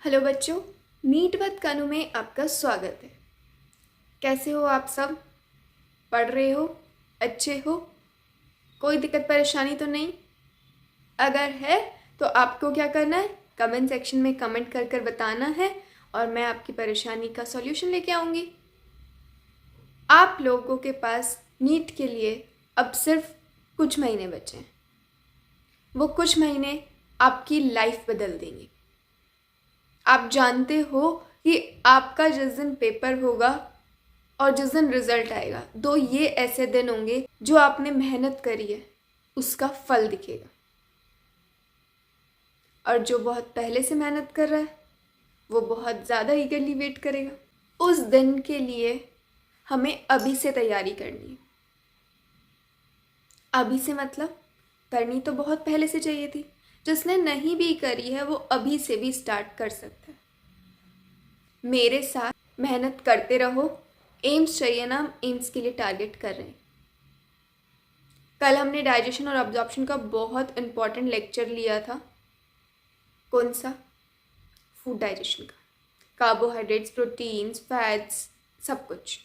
Hello बच्चों, meet with कनु में आपका स्वागत है। कैसे हो आप सब? पढ़ रहे हो? अच्छे हो? कोई दिक्कत परेशानी तो नहीं? अगर है तो आपको क्या करना है, कमेंट सेक्शन में कमेंट कर कर बताना है और मैं आपकी परेशानी का सॉल्यूशन लेके आऊँगी। आप लोगों के पास नीट के लिए अब सिर्फ कुछ महीने बचे हैं। वो कुछ महीने आपकी लाइफ बदल देंगे। आप जानते हो कि आपका जिस दिन पेपर होगा और जिस दिन रिजल्ट आएगा, दो ये ऐसे दिन होंगे जो आपने मेहनत करी है उसका फल दिखेगा। और जो बहुत पहले से मेहनत कर रहा है वो बहुत ज़्यादा ईगरली वेट करेगा। उस दिन के लिए हमें अभी से तैयारी करनी है। अभी से मतलब करनी तो बहुत पहले से चाहिए थी। जिसने नहीं भी करी है वो अभी से भी स्टार्ट कर सकता है। मेरे साथ मेहनत करते रहो। एम्स चाहिए ना, हम एम्स के लिए टारगेट कर रहे हैं। कल हमने डाइजेशन और अब्जॉर्प्शन का बहुत इंपॉर्टेंट लेक्चर लिया था। कौन सा? फूड डाइजेशन का। कार्बोहाइड्रेट्स, प्रोटीन्स, फैट्स, सब कुछ।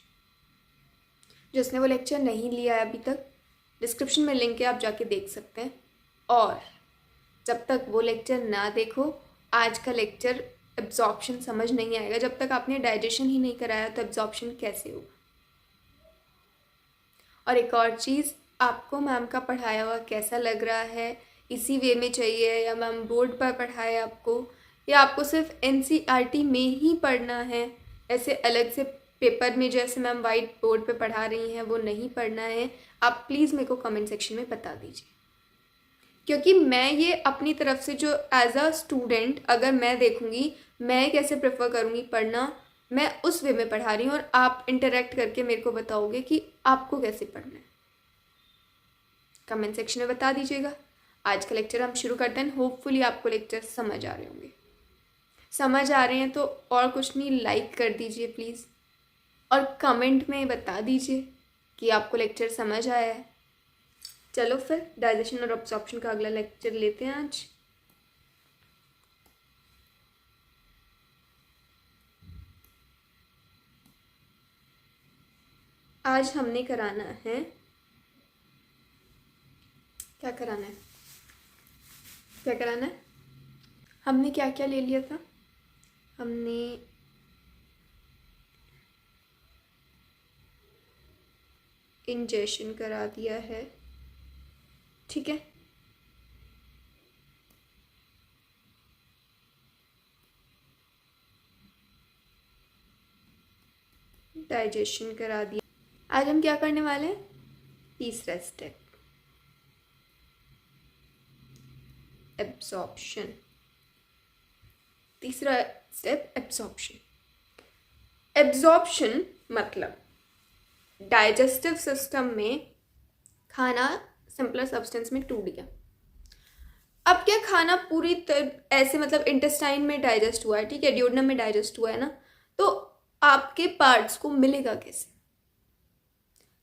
जिसने वो लेक्चर नहीं लिया है अभी तक, डिस्क्रिप्शन में लिंक है, आप जाके देख सकते हैं। और जब तक वो लेक्चर ना देखो, आज का लेक्चर एब्जॉर्प्शन समझ नहीं आएगा। जब तक आपने डाइजेशन ही नहीं कराया तो एब्जॉर्प्शन कैसे होगा? और एक और चीज़, आपको मैम का पढ़ाया हुआ कैसा लग रहा है? इसी वे में चाहिए या मैम बोर्ड पर पढ़ाए आपको, या आपको सिर्फ एनसीईआरटी में ही पढ़ना है? ऐसे अलग से पेपर में जैसे मैम वाइट बोर्ड पे पढ़ा रही हैं वो नहीं पढ़ना है? आप प्लीज़ मेरे को कमेंट सेक्शन में बता दीजिए। क्योंकि मैं ये अपनी तरफ से जो एज अ स्टूडेंट अगर मैं देखूँगी, मैं कैसे प्रेफर करूँगी पढ़ना, मैं उस वे में पढ़ा रही हूँ और आप इंटरेक्ट करके मेरे को बताओगे कि आपको कैसे पढ़ना है। कमेंट सेक्शन में बता दीजिएगा। आज का लेक्चर हम शुरू करते हैं। होपफुली आपको लेक्चर समझ आ रहे होंगे। समझ आ रहे हैं तो और कुछ नहीं, लाइक कर दीजिए प्लीज़, और कमेंट में बता दीजिए कि आपको लेक्चर समझ आया है। चलो फिर डाइजेशन और अब्जॉर्प्शन का अगला लेक्चर लेते हैं आज। आज हमने कराना है, क्या कराना है, क्या कराना है? हमने क्या क्या ले लिया था? हमने इंजेक्शन करा दिया है, ठीक है। डाइजेशन करा दिया। आज हम क्या करने वाले हैं? तीसरा स्टेप, एब्जॉर्प्शन। तीसरा स्टेप एब्जॉर्प्शन। एब्जॉर्प्शन मतलब डाइजेस्टिव सिस्टम में खाना सिंपलर सब्सटेंस में टूट गया। अब क्या खाना पूरी ऐसे मतलब इंटेस्टाइन में डाइजेस्ट हुआ है, ठीक है, ड्यूोडेनम में डाइजेस्ट हुआ है ना, तो आपके पार्ट्स को मिलेगा कैसे?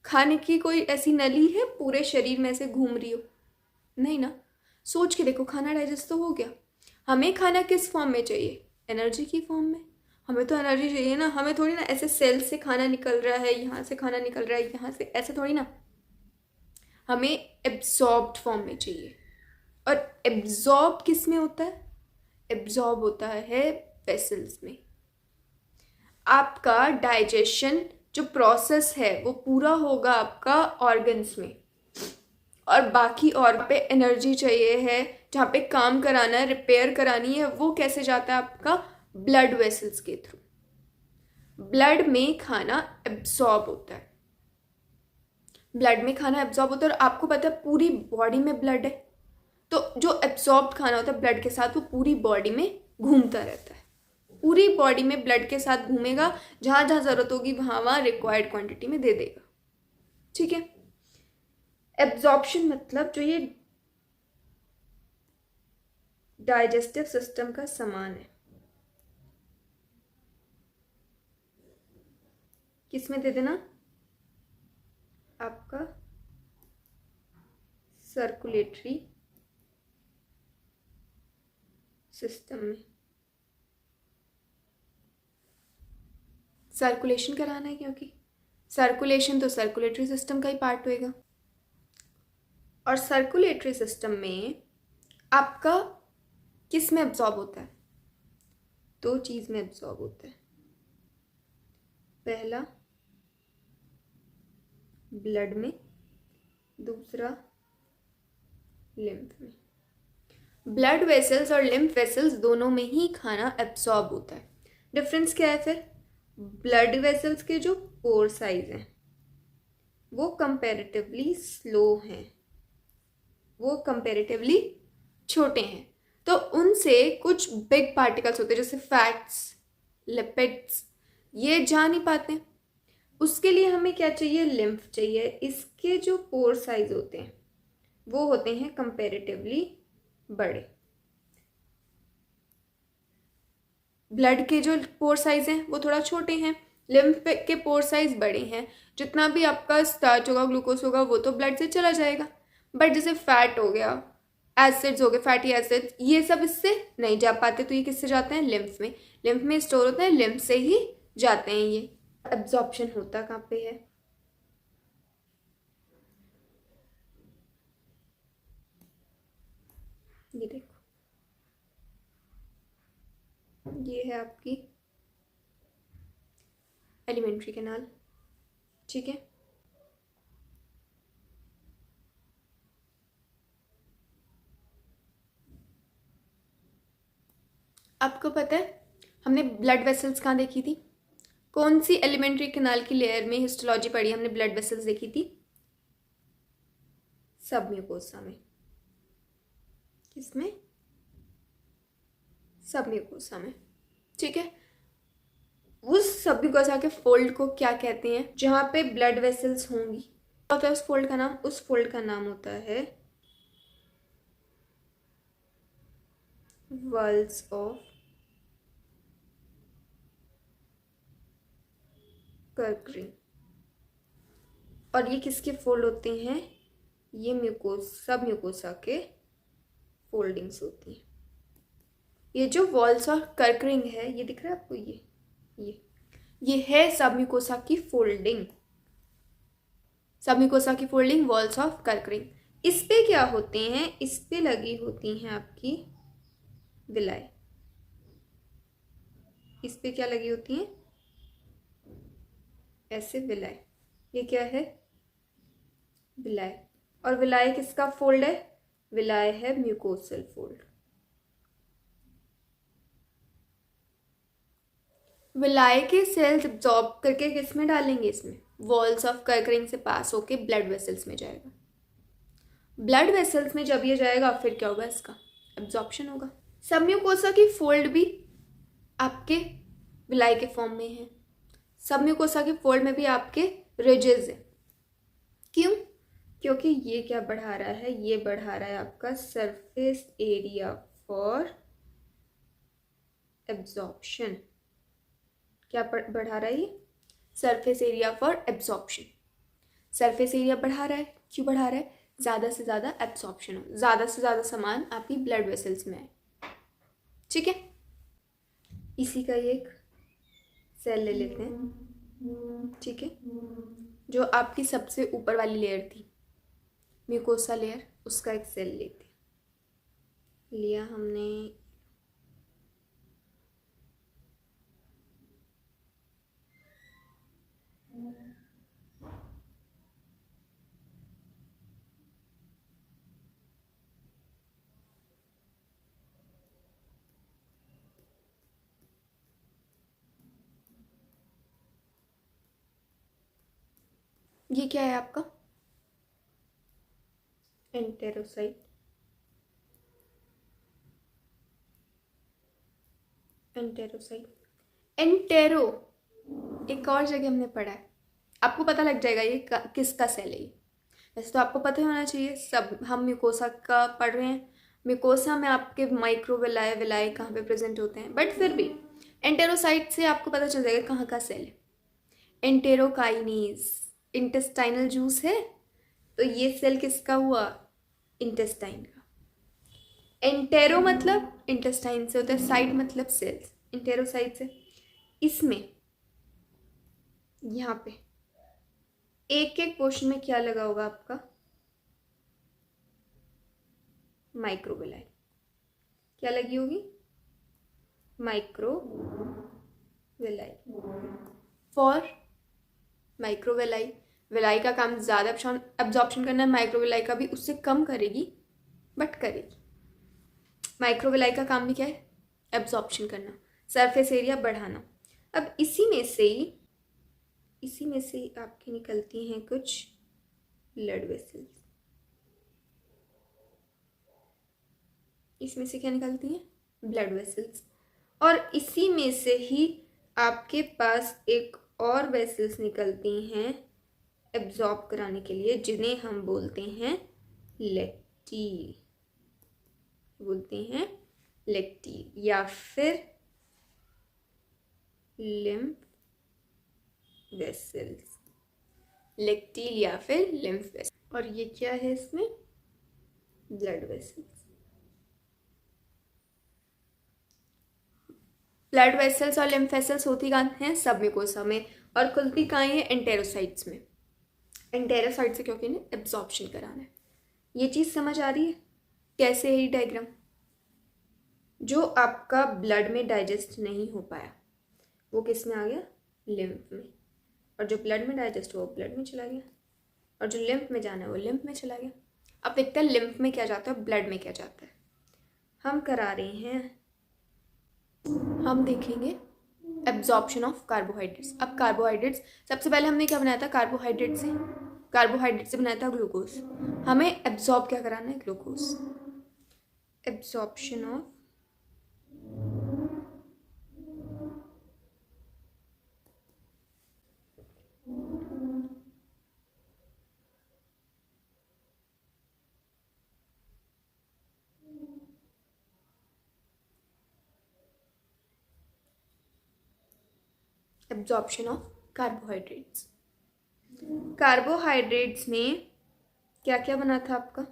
खाने की कोई ऐसी नली है पूरे शरीर में ऐसे घूम रही हो? नहीं ना। सोच के देखो, खाना डाइजेस्ट तो हो गया। हमें खाना किस फॉर्म में चाहिए? एनर्जी की फॉर्म में। हमें तो एनर्जी चाहिए ना, हमें थोड़ी ना ऐसे सेल से खाना निकल रहा है, यहाँ से खाना निकल रहा है, यहाँ से, ऐसे थोड़ी ना। हमें एब्जॉर्ब्ड फॉर्म में चाहिए। और एब्जॉर्ब किस में होता है? एब्जॉर्ब होता है वेसल्स में। आपका डाइजेशन जो प्रोसेस है वो पूरा होगा आपका ऑर्गन्स में, और बाकी और पे एनर्जी चाहिए है, जहाँ पे काम कराना है, रिपेयर करानी है, वो कैसे जाता है? आपका ब्लड वेसल्स के थ्रू। ब्लड में खाना एब्जॉर्ब होता है। ब्लड में खाना एब्जॉर्ब होता है, और आपको पता है पूरी बॉडी में ब्लड है, तो जो एब्जॉर्ब खाना होता है ब्लड के साथ वो पूरी बॉडी में घूमता रहता है। पूरी बॉडी में ब्लड के साथ घूमेगा, जहाँ जहाँ ज़रूरत होगी वहाँ वहाँ रिक्वायर्ड क्वांटिटी में दे देगा, ठीक है। एब्जॉर्प्शन मतलब जो ये डाइजेस्टिव सिस्टम का सामान है, किस में दे देना? आपका सर्कुलेटरी सिस्टम में। सर्कुलेशन कराना है, क्योंकि सर्कुलेशन तो सर्कुलेटरी सिस्टम का ही पार्ट होएगा। और सर्कुलेटरी सिस्टम में आपका किस में एब्जॉर्ब होता है? दो चीज़ में एब्जॉर्ब होता है। पहला ब्लड में, दूसरा लिम्फ में। ब्लड वेसल्स और लिम्फ वेसल्स दोनों में ही खाना एब्सॉर्ब होता है। डिफरेंस क्या है फिर? ब्लड वेसल्स के जो पोर साइज हैं वो कंपैरेटिवली स्लो हैं, वो कंपैरेटिवली छोटे हैं, तो उनसे कुछ बिग पार्टिकल्स होते हैं जैसे फैट्स, लिपिड्स, ये जा नहीं पाते। उसके लिए हमें क्या चाहिए? लिम्फ चाहिए। इसके जो पोर साइज होते हैं वो होते हैं कंपैरेटिवली बड़े। ब्लड के जो पोर साइज हैं वो थोड़ा छोटे हैं, लिम्फ के पोर साइज बड़े हैं। जितना भी आपका स्टार्च होगा, ग्लूकोज होगा, वो तो ब्लड से चला जाएगा। बट जैसे फैट हो गया, एसिड्स हो गए, फैटी एसिड्स, ये सब इससे नहीं जा पाते, तो ये किससे जाते हैं? लिम्फ में। लिम्फ में स्टोर होते हैं, लिम्फ से ही जाते हैं ये। एब्जॉर्प्शन होता कहाँ पे है? ये देखो, ये है आपकी एलिमेंट्री कैनाल, ठीक है। आपको पता है हमने ब्लड वेसल्स कहाँ देखी थी? कौन सी एलिमेंट्री कैनाल की लेयर में हिस्टोलॉजी पढ़ी हमने ब्लड वेसल्स देखी थी? सबम्यूकोसा में। किसमें? सबम्यूकोसा में, ठीक है। उस सबम्यूकोसा के फोल्ड को क्या कहते हैं? जहां पे ब्लड वेसल्स होंगी, क्या होता है उस फोल्ड का नाम? उस फोल्ड का नाम होता है वॉल्स ऑफ कर्करी। और ये किसके फोल्ड होते हैं? ये सब म्यूकोसा के फोल्डिंग्स होती हैं। ये जो वॉल्स ऑफ कर्करिंग है, ये दिख रहा है आपको? ये है सब म्यूकोसा की फोल्डिंग। सब म्यूकोसा की फोल्डिंग वॉल्स ऑफ कर्करिंग। इस पे क्या होते हैं? इस पे लगी होती हैं आपकी विलाय। इस पे क्या लगी होती हैं? ऐसे विलाय। ये क्या है? विलाय। और विलाय किसका फोल्ड है? विलाय है म्यूकोसल फोल्ड। विलाय के सेल्स एब्जॉर्ब करके किस में डालेंगे? इसमें वॉल्स ऑफ कर्करिंग से पास होके ब्लड वेसल्स में जाएगा। ब्लड वेसल्स में जब ये जाएगा फिर क्या होगा? इसका एब्जॉर्प्शन होगा। सब म्यूकोसा की फोल्ड भी आपके विलाय के फॉर्म में है। सब म्यूकोसा के फोल्ड में भी आपके रिजेस है। क्यों? क्योंकि ये क्या बढ़ा रहा है? ये बढ़ा रहा है आपका सरफेस एरिया फॉर एब्जॉर्प्शन। क्या बढ़ा रहा है? ये surface area for absorption. Surface area बढ़ा रहा है। क्यों बढ़ा रहा है? ज़्यादा से ज़्यादा एब्जॉर्प्शन हो, ज़्यादा से ज़्यादा सामान आपकी ब्लड वेसल्स में आए, ठीक है। इसी का एक सेल ले लेते हैं, ठीक है। जो आपकी सबसे ऊपर वाली लेयर थी, म्यूकोसा लेयर, उसका एक सेल लेते हैं। लिया हमने, ये क्या है आपका? एंटेरोसाइट। एंटेरो एक और जगह हमने पढ़ा है, आपको पता लग जाएगा ये किसका सेल है। वैसे तो आपको पता होना चाहिए, सब हम म्यूकोसा का पढ़ रहे हैं। म्यूकोसा में आपके माइक्रोविलाय विलाय कहाँ पे प्रेजेंट होते हैं, बट फिर भी एंटेरोसाइट से आपको पता चल जाएगा कहाँ का सेल है। एंटेरोकाइनेज इंटेस्टाइनल जूस है, तो ये सेल किसका हुआ? इंटेस्टाइन का। एंटेरो मतलब इंटेस्टाइन से होता है, साइट मतलब सेल्स, इंटेरोसाइट से। इसमें यहाँ पे एक एक पोर्शन में क्या लगा होगा आपका? माइक्रोविलाई। क्या लगी होगी? माइक्रोविलाई। फॉर माइक्रोविलाई, विलाई का काम ज़्यादा एब्जॉर्प्शन करना है, माइक्रोविलाई का भी उससे कम करेगी बट करेगी। माइक्रोविलाई का काम भी क्या है? एब्जॉर्प्शन करना, सरफेस एरिया बढ़ाना। अब इसी में से ही आपकी निकलती हैं कुछ ब्लड वेसल्स। इसमें से क्या निकलती हैं? Blood vessels. और इसी में से ही आपके पास एक और वेसल्स निकलती हैं एब्जॉर्ब कराने के लिए, जिन्हें हम बोलते हैं लेक्टील। या फिर लिम्फ वेसल्स। लेक्टील या फिर लिम्फ वेसल्स। और ये क्या है इसमें? Blood vessels. ब्लड वेसल्स और लिम्फ वेसल्स होती कहाँ हैं? सब म्यूकोसा में। और खुलती कहाँ है? एंटेरोसाइट्स में। एंटेरोसाइट से क्योंकि इन्हें एब्जॉर्प्शन कराना है। ये चीज़ समझ आ रही है? कैसे है ये डायग्राम? जो आपका ब्लड में डाइजेस्ट नहीं हो पाया वो किस में आ गया? लिम्फ में। और जो ब्लड में डाइजेस्ट हुआ वो ब्लड में चला गया, और जो लिम्फ में जाना है वो लिम्फ में चला गया। अब देखते हैं लिम्फ में क्या जाता है, ब्लड में क्या जाता है। हम करा रहे हैं, हम देखेंगे एब्जॉर्प्शन ऑफ कार्बोहाइड्रेट्स। अब कार्बोहाइड्रेट्स सबसे पहले हमने क्या बनाया था? कार्बोहाइड्रेट से बनाया था ग्लूकोज। हमें एब्जॉर्ब क्या कराना है? Glucose. Absorption of carbohydrates. Carbohydrates में क्या क्या बना था आपका?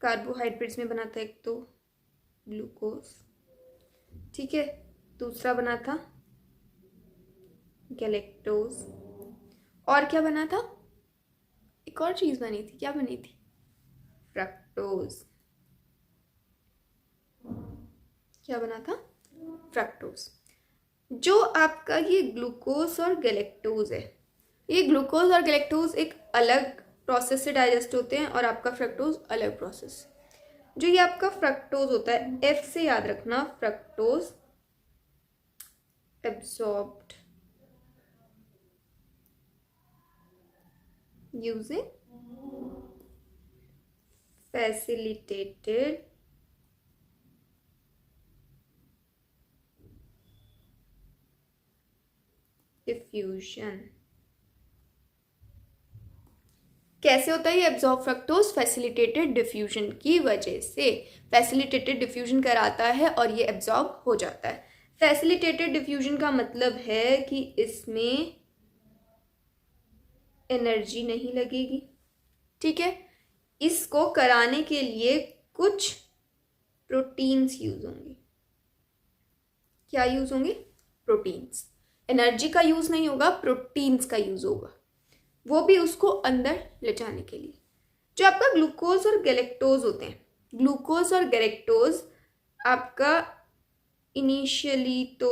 कार्बोहाइड्रेट्स में बना था एक तो ग्लूकोज, ठीक है। दूसरा बना था गैलेक्टोज। और क्या बना था? एक और चीज़ बनी थी। क्या बनी थी? फ्रक्टोज। क्या बना था? फ्रक्टोज। जो आपका ये ग्लूकोज और गैलेक्टोज है, ये ग्लूकोज और गैलेक्टोज एक अलग प्रोसेस से डाइजेस्ट होते हैं और आपका फ्रक्टोज अलग प्रोसेस। जो ये आपका फ्रक्टोज होता है, एफ से याद रखना, fructose absorbed using facilitated diffusion. कैसे होता है ये एब्जॉर्ब फ्रक्टोज? फैसिलिटेटेड डिफ्यूजन की वजह से। फैसिलिटेटेड डिफ्यूजन कराता है और ये एब्जॉर्ब हो जाता है। फैसिलिटेटेड डिफ्यूजन का मतलब है कि इसमें एनर्जी नहीं लगेगी, ठीक है। इसको कराने के लिए कुछ प्रोटीन्स यूज होंगे। क्या यूज होंगे? प्रोटीन्स। एनर्जी का यूज नहीं होगा, प्रोटीन्स का यूज होगा, वो भी उसको अंदर ले जाने के लिए। जो आपका ग्लूकोज और गैलेक्टोज होते हैं, ग्लूकोज और गैलेक्टोज आपका इनिशियली तो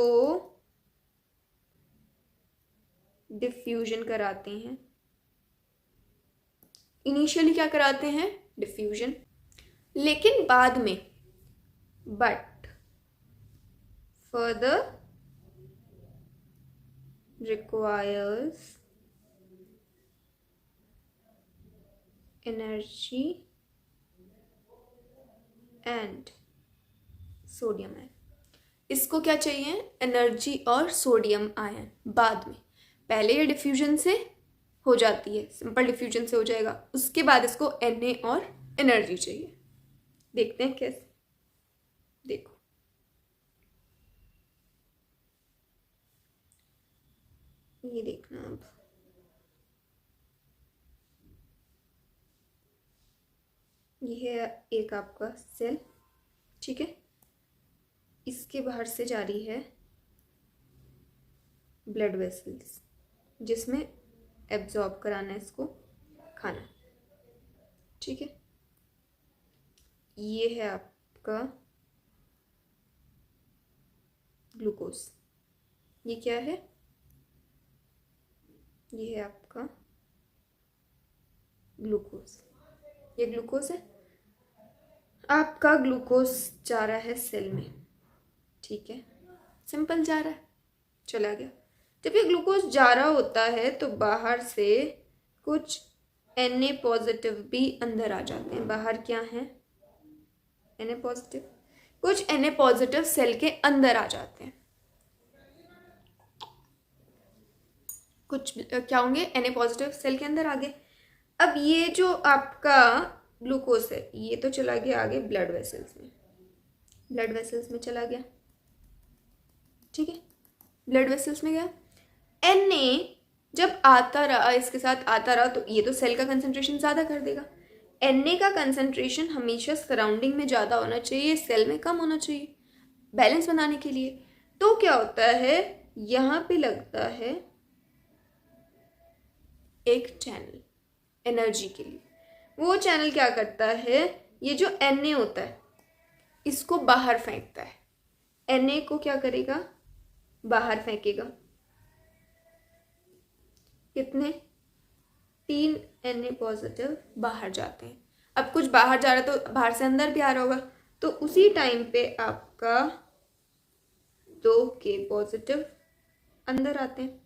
डिफ्यूजन कराते हैं। इनिशियली क्या कराते हैं? डिफ्यूजन। लेकिन बाद में, but further requires energy and sodium ion. इसको क्या चाहिए? एनर्जी और सोडियम आयन बाद में। पहले ये डिफ्यूजन से हो जाती है, सिंपल डिफ्यूजन से हो जाएगा, उसके बाद इसको Na और एनर्जी चाहिए। देखते हैं कैसे। देखो, ये देखना। अब ये है एक आपका सेल, ठीक है। इसके बाहर से जा रही है ब्लड वेसल्स, जिसमें एब्जॉर्ब कराना है इसको खाना। ठीक है, ये है आपका ग्लूकोज। ये क्या है? ये है आपका ग्लूकोज। ये ग्लूकोज है। आपका ग्लूकोज जा रहा है सेल में। ठीक है, सिंपल जा रहा है, चला गया। जब ये ग्लूकोज जा रहा होता है तो बाहर से कुछ Na पॉजिटिव भी अंदर आ जाते हैं। बाहर क्या है? Na positive. कुछ Na पॉजिटिव सेल के अंदर आ जाते हैं। कुछ क्या होंगे? Na पॉजिटिव सेल के अंदर आ गए। अब ये जो आपका ग्लूकोज है ये तो चला गया आगे ब्लड वेसल्स में। ब्लड वेसल्स में चला गया। ठीक है, ब्लड वेसल्स में गया। Na जब आता रहा, इसके साथ आता रहा, तो ये तो सेल का कंसंट्रेशन ज़्यादा कर देगा। Na का कंसंट्रेशन हमेशा सराउंडिंग में ज़्यादा होना चाहिए, सेल में कम होना चाहिए बैलेंस बनाने के लिए। तो क्या होता है, यहाँ पे लगता है एक चैनल एनर्जी के लिए। वो चैनल क्या करता है, ये जो Na होता है इसको बाहर फेंकता है। Na को क्या करेगा? बाहर फेंकेगा। कितने? 3 Na पॉजिटिव बाहर जाते हैं। अब कुछ बाहर जा रहा है तो बाहर से अंदर भी आ रहा होगा, तो उसी टाइम पे आपका 2K पॉजिटिव अंदर आते हैं।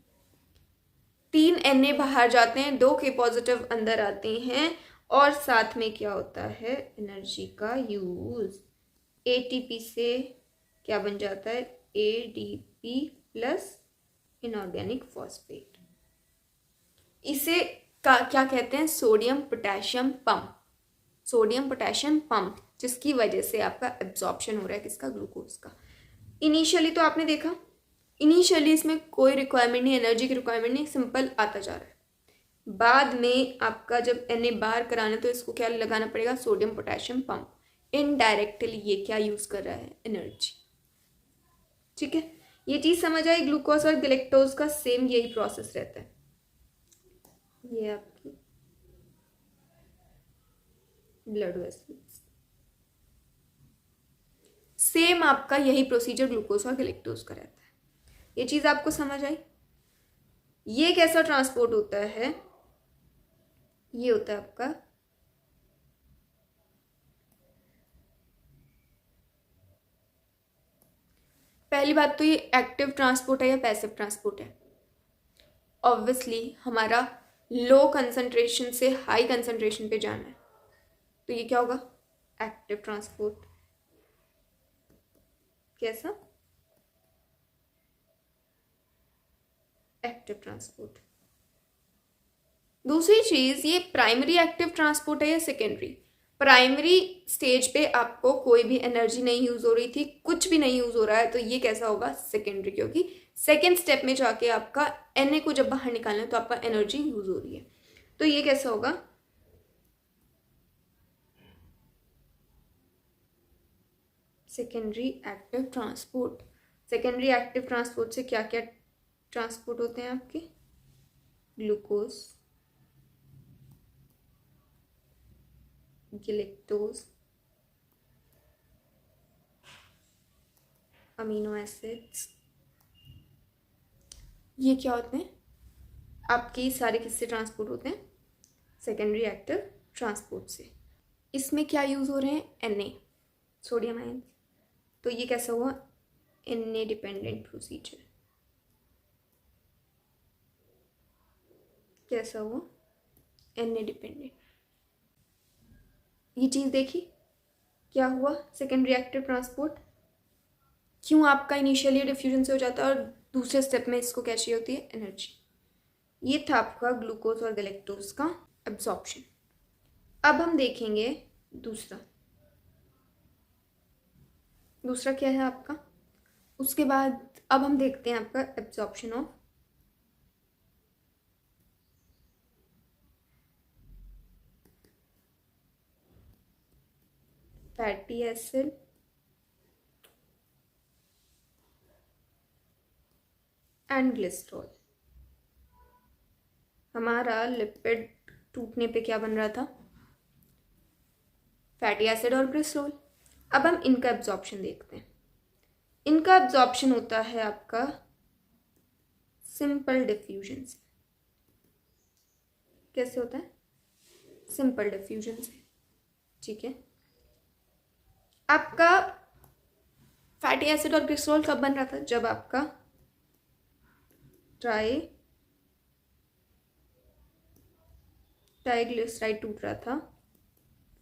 3 Na बाहर जाते हैं, 2K पॉजिटिव अंदर आते हैं, और साथ में क्या होता है? एनर्जी का यूज। ATP से क्या बन जाता है? ADP plus inorganic phosphate. इसे क्या कहते हैं? Sodium potassium pump. Sodium potassium pump, जिसकी वजह से आपका एब्जॉर्प्शन हो रहा है किसका? ग्लूकोज का। इनिशियली तो आपने देखा, इनिशियली इसमें कोई रिक्वायरमेंट नहीं, एनर्जी की रिक्वायरमेंट नहीं, सिंपल आता जा रहा है। बाद में आपका जब Na बाहर कराना तो इसको क्या लगाना पड़ेगा? Sodium potassium pump. इनडायरेक्टली ये क्या यूज कर रहा है? एनर्जी। ठीक है, ये चीज समझ आई। ग्लूकोज और गैलेक्टोज का सेम यही प्रोसेस रहता है। ये आपकी ब्लड वेसल्स, सेम आपका यही प्रोसीजर ग्लूकोज और गैलेक्टोज का रहता है। ये चीज आपको समझ आई? ये कैसा ट्रांसपोर्ट होता है? ये होता है आपका पहली बात तो ये एक्टिव ट्रांसपोर्ट है या पैसिव ट्रांसपोर्ट है? ऑब्वियसली हमारा लो कंसंट्रेशन से हाई कंसंट्रेशन पे जाना है, तो ये क्या होगा? Active transport. कैसा? Active transport. दूसरी चीज, ये प्राइमरी एक्टिव ट्रांसपोर्ट है या सेकेंडरी? प्राइमरी स्टेज पे आपको कोई भी एनर्जी नहीं यूज हो रही थी, कुछ भी नहीं यूज हो रहा है, तो ये कैसा होगा? सेकेंडरी, क्योंकि सेकेंड स्टेप में जाके आपका Na को जब बाहर निकालना है तो आपका एनर्जी यूज हो रही है, तो ये कैसा होगा? Secondary active transport. Secondary active transport से क्या क्या ट्रांसपोर्ट होते हैं आपके? ग्लूकोज, गैलेक्टोज, अमीनो एसिड्स, ये क्या होते हैं आपके? सारे किससे ट्रांसपोर्ट होते हैं? सेकेंडरी एक्टिव ट्रांसपोर्ट से। इसमें क्या यूज हो रहे हैं? Na, sodium ion. तो ये कैसा हुआ? Na dependent procedure. कैसा हुआ? Na dependent. ये चीज देखी, क्या हुआ? Secondary active transport. क्यों आपका इनिशियली डिफ्यूजन से हो जाता है और दूसरे स्टेप में इसको क्या चाहिए होती है? एनर्जी। ये था आपका ग्लूकोज और गैलेक्टोज का एब्जॉर्प्शन। अब हम देखेंगे दूसरा। दूसरा क्या है आपका? उसके बाद अब हम देखते हैं आपका absorption of fatty acid and glycerol. हमारा लिपिड टूटने पे क्या बन रहा था? फैटी एसिड और ग्लिसरॉल। अब हम इनका एब्जॉर्प्शन देखते हैं। इनका एब्जॉर्प्शन होता है आपका सिंपल डिफ्यूजन से। कैसे होता है? सिंपल डिफ्यूजन से। ठीक है, आपका फैटी एसिड और ग्लिसरॉल कब बन रहा था? जब आपका ट्राइग्लिसराइड टूट रहा था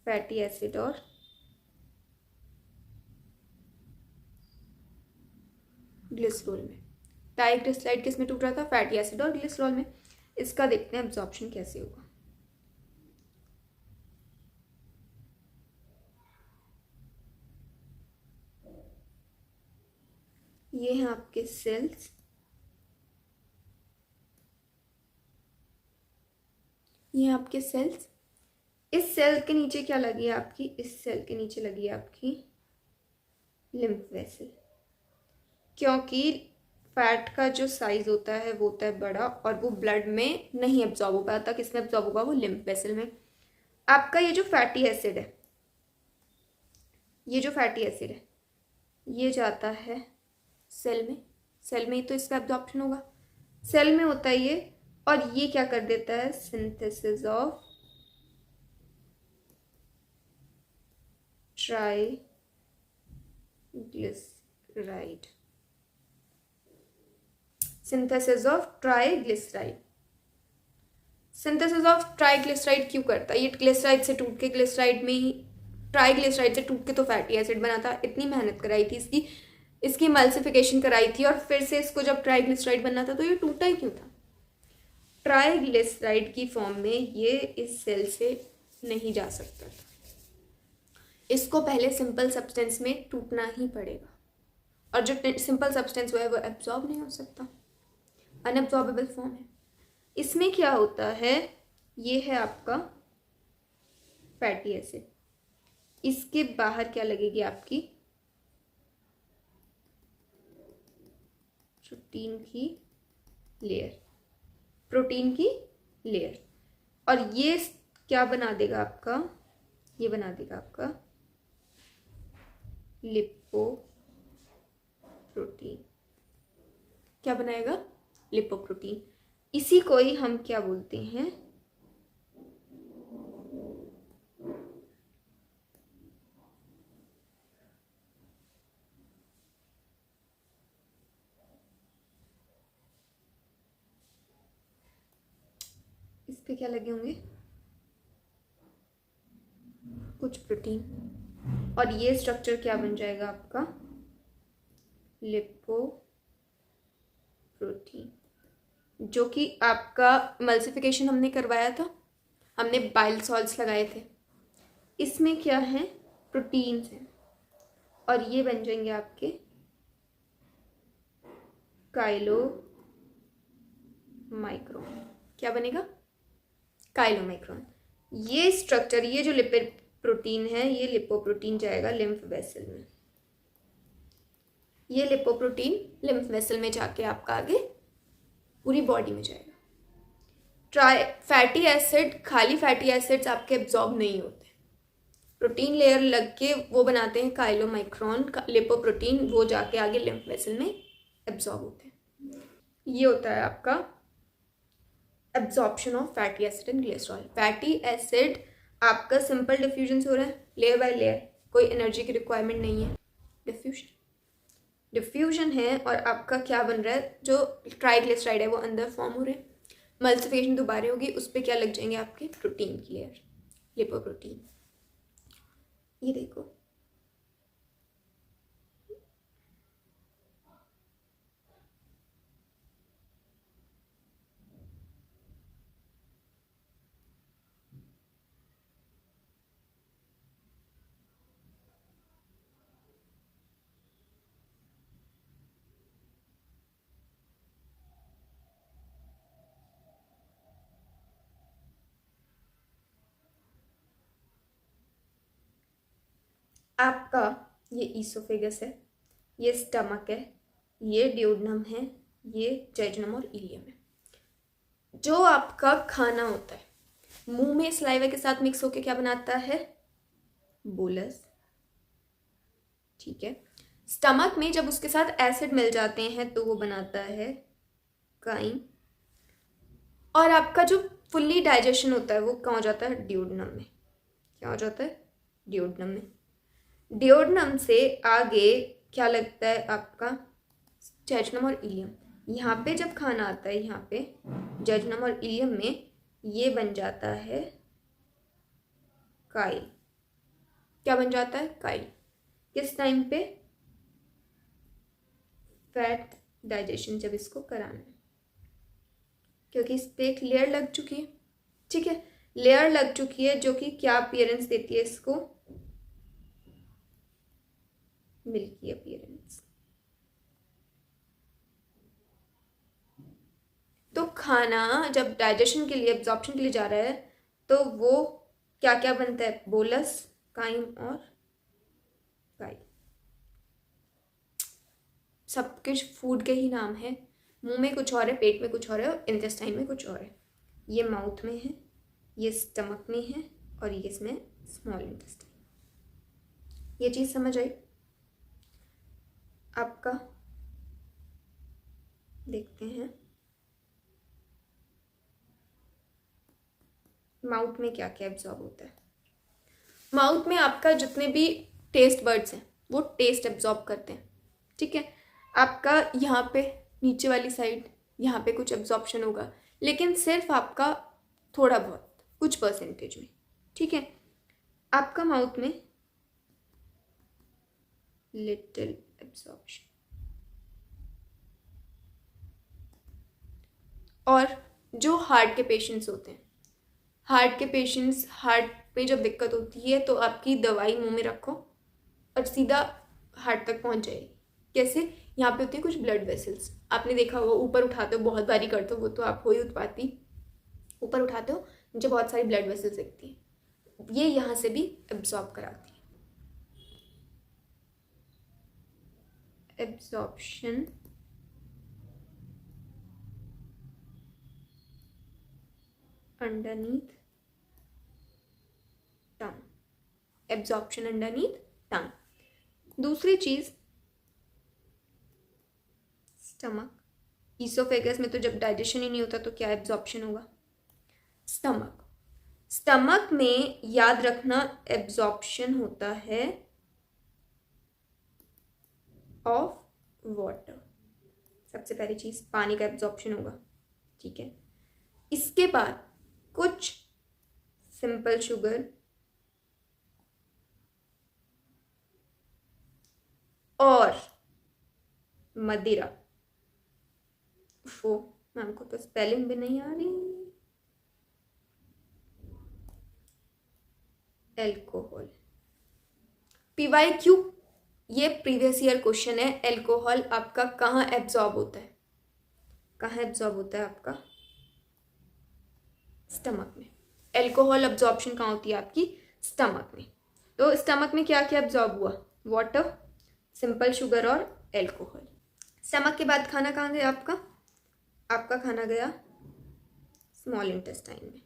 फैटी एसिड और ग्लिसरॉल में। ट्राइग्लिसराइड किस में टूट रहा था? फैटी एसिड और ग्लिसरॉल में। इसका देखते हैं एब्जॉर्प्शन कैसे होगा। ये हैं आपके सेल्स, ये हैं आपके सेल्स। इस सेल के नीचे क्या लगी है आपकी? इस सेल के नीचे लगी है आपकी लिम्फ वेसल, क्योंकि फैट का जो साइज होता है वो होता है बड़ा और वो ब्लड में नहीं एब्जॉर्ब हो पाता। किस में एब्जॉर्ब होगा? वो लिम्फ वेसल में। आपका ये जो फैटी एसिड है, ये जो फैटी एसिड है, ये जाता है सेल में। सेल में ही तो इसका एब्जॉर्प्शन होगा। सेल में होता है ये, और ये क्या कर देता है? Synthesis of triglyceride. Synthesis of triglyceride. Synthesis of triglyceride क्यों करता है? ये ग्लिसराइड से टूट के ग्लिसराइड में ही, ट्राइग्लिसराइड से टूट के तो फैटी एसिड बना था। इतनी मेहनत कराई थी इसकी एमल्सिफिकेशन कराई थी, और फिर से इसको जब ट्राइग्लिसराइड बनना था तो ये टूटा ही क्यों था? ट्राइग्लिसराइड की फॉर्म में ये इस सेल से नहीं जा सकता था। इसको पहले सिंपल सब्सटेंस में टूटना ही पड़ेगा, और जो सिंपल सब्सटेंस है वो एब्जॉर्ब नहीं हो सकता, अनएब्जॉर्बेबल फॉर्म है। इसमें क्या होता है? ये है आपका फैटी एसिड, इसके बाहर क्या लगेगी आपकी? प्रोटीन की लेयर, प्रोटीन की लेयर। और ये क्या बना देगा आपका? ये बना देगा आपका लिपोप्रोटीन। क्या बनाएगा? लिपोप्रोटीन। इसी को ही हम क्या बोलते हैं? इस पे क्या लगे होंगे? कुछ प्रोटीन, और ये स्ट्रक्चर क्या बन जाएगा आपका? लिपोप्रोटीन, जो कि आपका एमल्सिफिकेशन हमने करवाया था, हमने बाइल सॉल्ट्स लगाए थे। इसमें क्या है? प्रोटीन्स हैं, और ये बन जाएंगे आपके काइलोमाइक्रोन। क्या बनेगा? काइलोमाइक्रोन। ये स्ट्रक्चर, ये जो लिपिड प्रोटीन है, ये लिपोप्रोटीन जाएगा लिम्फ वेसल में। ये लिपोप्रोटीन लिम्फ वेसल में जाके आपका आगे पूरी बॉडी में जाएगा। फैटी एसिड, खाली फैटी एसिड्स आपके एब्जॉर्ब नहीं होते, प्रोटीन लेयर लग के वो बनाते हैं काइलोमाइक्रोन, लिपोप्रोटीन, वो जाके आगे लिम्फ वेसल में एब्जॉर्ब होते हैं। ये होता है आपका absorption of fatty acid and glycerol. Fatty acid आपका सिंपल डिफ्यूजन से हो रहा है, लेयर बाय लेयर, कोई एनर्जी की रिक्वायरमेंट नहीं है। डिफ्यूजन है, और आपका क्या बन रहा है? जो ट्राइग्लिसराइड है वो अंदर फॉर्म हो रहे हैं। मल्टीप्लिकेशन दोबारा होगी, उस पर क्या लग जाएंगे? आपके प्रोटीन की लेयर, लिपोप्रोटीन। ये देखो, आपका ये ईसोफेगस है, ये स्टमक है, ये ड्यूोडेनम है, ये जेजुनम और इलियम है। जो आपका खाना होता है मुंह में सलाइवा के साथ मिक्स होके क्या बनाता है? बोलस। ठीक है। स्टमक में जब उसके साथ एसिड मिल जाते हैं तो वो बनाता है काइम। और आपका जो फुल्ली डाइजेशन होता है वो कहाँ हो जाता है? ड्यूोडेनम में। क्या हो जाता है? ड्यूोडेनम में। ड्यूोडेनम से आगे क्या लगता है आपका? जेजुनम और इलियम। यहाँ पे जब खाना आता है, यहाँ पे जेजुनम और इलियम में ये बन जाता है काइल। क्या बन जाता है? काइल। किस टाइम पे? फैट डाइजेशन जब इसको कराना है, क्योंकि इस पे एक लेयर लग चुकी है। ठीक है, लेयर लग चुकी है जो कि क्या अपीयरेंस देती है इसको? Milky appearance. तो खाना जब डाइजेशन के लिए, एब्जॉर्प्शन के लिए जा रहा है तो वो क्या क्या बनता है? बोलस, काइम और काइल। सब कुछ फूड के ही नाम है। मुंह में कुछ और है, पेट में कुछ और है और इंटेस्टाइन में कुछ और है। ये माउथ में है, ये स्टमक में है और ये इसमें स्मॉल इंटेस्टाइन। ये चीज़ समझ आई आपका? देखते हैं माउथ में क्या क्या एब्जॉर्ब होता है। माउथ में आपका जितने भी टेस्ट बर्ड्स हैं वो टेस्ट एब्जॉर्ब करते हैं। ठीक है, आपका यहाँ पे नीचे वाली साइड यहाँ पे कुछ एब्जॉर्प्शन होगा, लेकिन सिर्फ आपका थोड़ा बहुत, कुछ परसेंटेज में। ठीक है, आपका माउथ में लिटिल एब्जॉर्प्शन। और जो हार्ट के पेशेंट्स होते हैं, हार्ट में जब दिक्कत होती है तो आपकी दवाई मुंह में रखो और सीधा हार्ट तक पहुंच जाएगी। कैसे? यहाँ पे होती है कुछ ब्लड वेसल्स, आपने देखा होगा, ऊपर उठाते हो, बहुत भारी करते हो, वो तो आप हो ही उत्पाती। ऊपर उठाते हो, नीचे बहुत सारी ब्लड वेसल्स दिखती हैं, ये यहाँ से भी एब्जॉर्ब कराती है। एब्जॉर्प्शन अंडरनीथ टंग। एब्जॉर्प्शन अंडरनीथ टंग। दूसरी चीज स्टमक। ईसोफेगस में तो जब डाइजेशन ही नहीं होता तो क्या एब्जॉर्प्शन होगा? स्टमक। स्टमक में याद रखना एब्जॉर्प्शन होता है ऑफ वाटर। सबसे पहली चीज पानी का एब्जॉर्प्शन होगा। ठीक है, इसके बाद कुछ सिंपल शुगर और मदिरा। वो मैम को तो स्पेलिंग भी नहीं आ रही। एल्कोहल। PYQ, ये प्रीवियस ईयर क्वेश्चन है। एल्कोहल आपका कहाँ एब्जॉर्ब होता है? कहाँ एब्जॉर्ब होता है आपका? स्टमक में। एल्कोहल एब्जॉर्प्शन कहाँ होती है आपकी? स्टमक में। तो स्टमक में क्या क्या एब्जॉर्ब हुआ? वाटर, सिंपल शुगर और एल्कोहल। स्टमक के बाद खाना कहाँ गया आपका? आपका खाना गया स्मॉल इंटेस्टाइन में।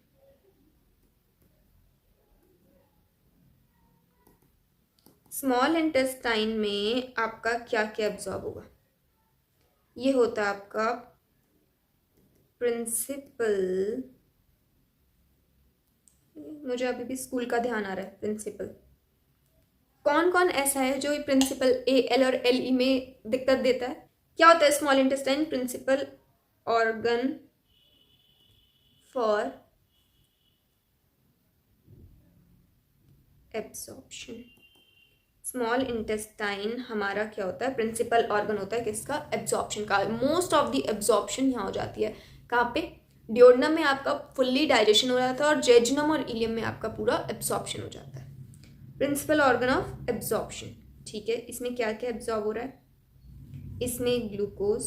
स्मॉल इंटेस्टाइन में आपका क्या क्या एब्जॉर्ब होगा? ये होता है आपका प्रिंसिपल। मुझे अभी भी स्कूल का ध्यान आ रहा है। प्रिंसिपल कौन कौन ऐसा है जो प्रिंसिपल AL और LE में दिक्कत देता है? क्या होता है small intestine? Principal organ for absorption. Small intestine हमारा क्या होता है? प्रिंसिपल ऑर्गन होता है किसका? एब्जॉर्प्शन का। मोस्ट ऑफ द एब्जॉर्प्शन यहाँ हो जाती है। कहाँ पे? ड्यूोडेनम में आपका फुल्ली डाइजेशन हो जाता है और जेजुनम और इलियम में आपका पूरा एब्जॉर्प्शन हो जाता है। Principal organ of absorption. ठीक है, इसमें क्या क्या एब्जॉर्ब हो रहा है? इसमें glucose,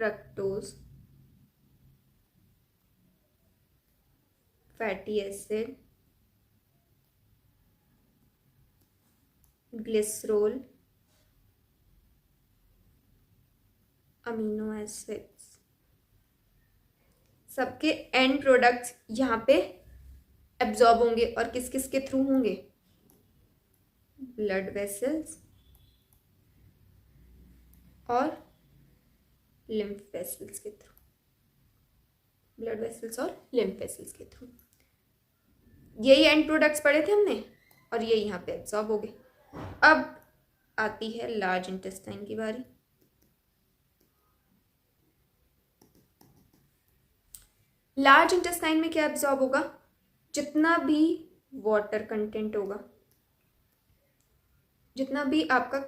fructose, fatty acid, glycerol, amino acids सबके एंड प्रोडक्ट्स यहाँ पे एब्जॉर्ब होंगे और किस किस के थ्रू होंगे? ब्लड वेसल्स और लिम्फ वेसल्स के थ्रू, ब्लड वेसल्स और लिम्फ वेसल्स के थ्रू। यही एंड प्रोडक्ट्स पढ़े थे हमने और ये यहाँ पे एब्जॉर्ब हो गए। अब आती है लार्ज इंटेस्टाइन की बारी। लार्ज इंटेस्टाइन में क्या एब्जॉर्ब होगा? जितना भी वाटर कंटेंट होगा, जितना भी आपका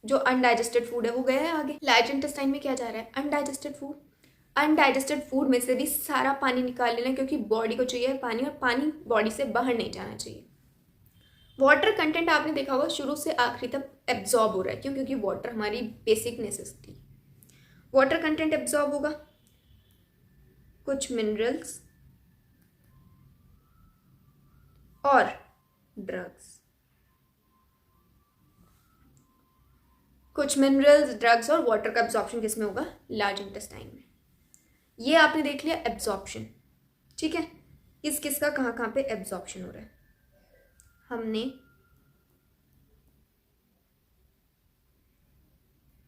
जो अनडाइजेस्टेड फूड है वो गया है आगे। लार्ज इंटेस्टाइन में क्या जा रहा है? Undigested food. अनडाइजेस्टेड फूड में से भी सारा पानी निकाल लेना, क्योंकि बॉडी को चाहिए पानी और पानी बॉडी से बाहर नहीं जाना चाहिए। वाटर कंटेंट आपने देखा होगा शुरू से आखिरी तक एब्जॉर्ब हो रहा है। क्यों? क्योंकि वाटर हमारी basic necessity. Water content absorb होगा, कुछ मिनरल्स और ड्रग्स। कुछ मिनरल्स, ड्रग्स और वाटर का एब्जॉर्प्शन किस में होगा? लार्ज इंटेस्टाइन में। ये आपने देख लिया एब्जॉर्प्शन, ठीक है। किस किस का कहाँ कहाँ पे एब्जॉर्प्शन हो रहा है। हमने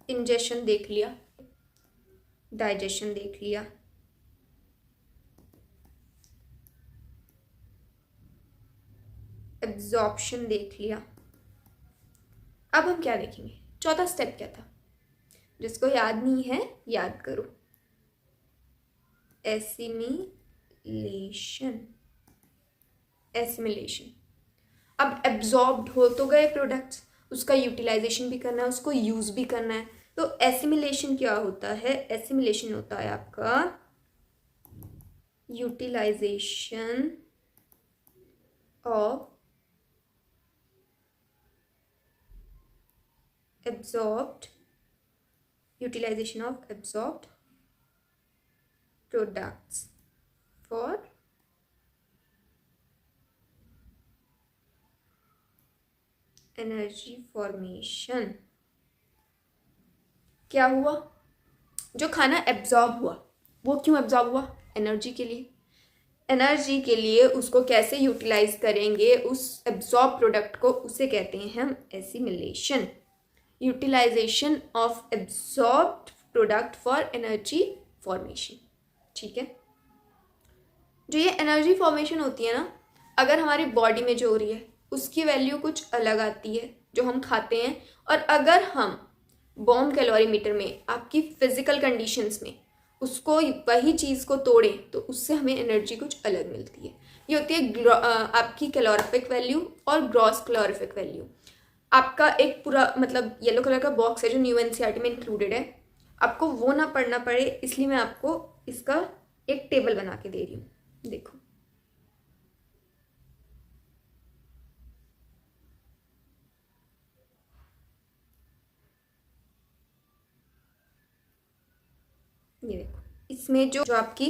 इंजेशन देख लिया, डाइजेशन देख लिया, एब्जॉर्प्शन देख लिया। अब हम क्या देखेंगे? चौथा स्टेप क्या था? जिसको याद नहीं है याद करो। एसिमिलेशन। एसिमिलेशन। अब एब्जॉर्ब्ड हो तो गए प्रोडक्ट्स, उसका यूटिलाइजेशन भी करना है, उसको यूज भी करना है। तो एसिमिलेशन क्या होता है? एसिमिलेशन होता है आपका utilization of absorbed, utilization of absorbed products for energy formation। क्या हुआ? जो खाना एब्जॉर्ब हुआ वो क्यों एब्जॉर्ब हुआ? एनर्जी के लिए। एनर्जी के लिए उसको कैसे यूटिलाइज करेंगे उस एब्जॉर्ब प्रोडक्ट को, उसे कहते हैं हम assimilation. Utilization of absorbed product for energy formation, ठीक है। जो ये एनर्जी फॉर्मेशन होती है ना, अगर हमारी बॉडी में जो हो रही है उसकी वैल्यू कुछ अलग आती है जो हम खाते हैं, और अगर हम बॉम कैलोरीमीटर में आपकी फिजिकल कंडीशंस में उसको वही चीज़ को तोड़ें तो उससे हमें एनर्जी कुछ अलग मिलती है। ये होती है आपकी कैलोरिफिक वैल्यू और ग्रॉस कैलोरिफिक वैल्यू। आपका एक पूरा मतलब येलो कलर का बॉक्स है जो न्यू एनसीईआरटी में इंक्लूडेड है, आपको वो ना पढ़ना पड़े इसलिए मैं आपको इसका एक टेबल बना के दे रही हूँ। देखो, ये देखो, इसमें जो आपकी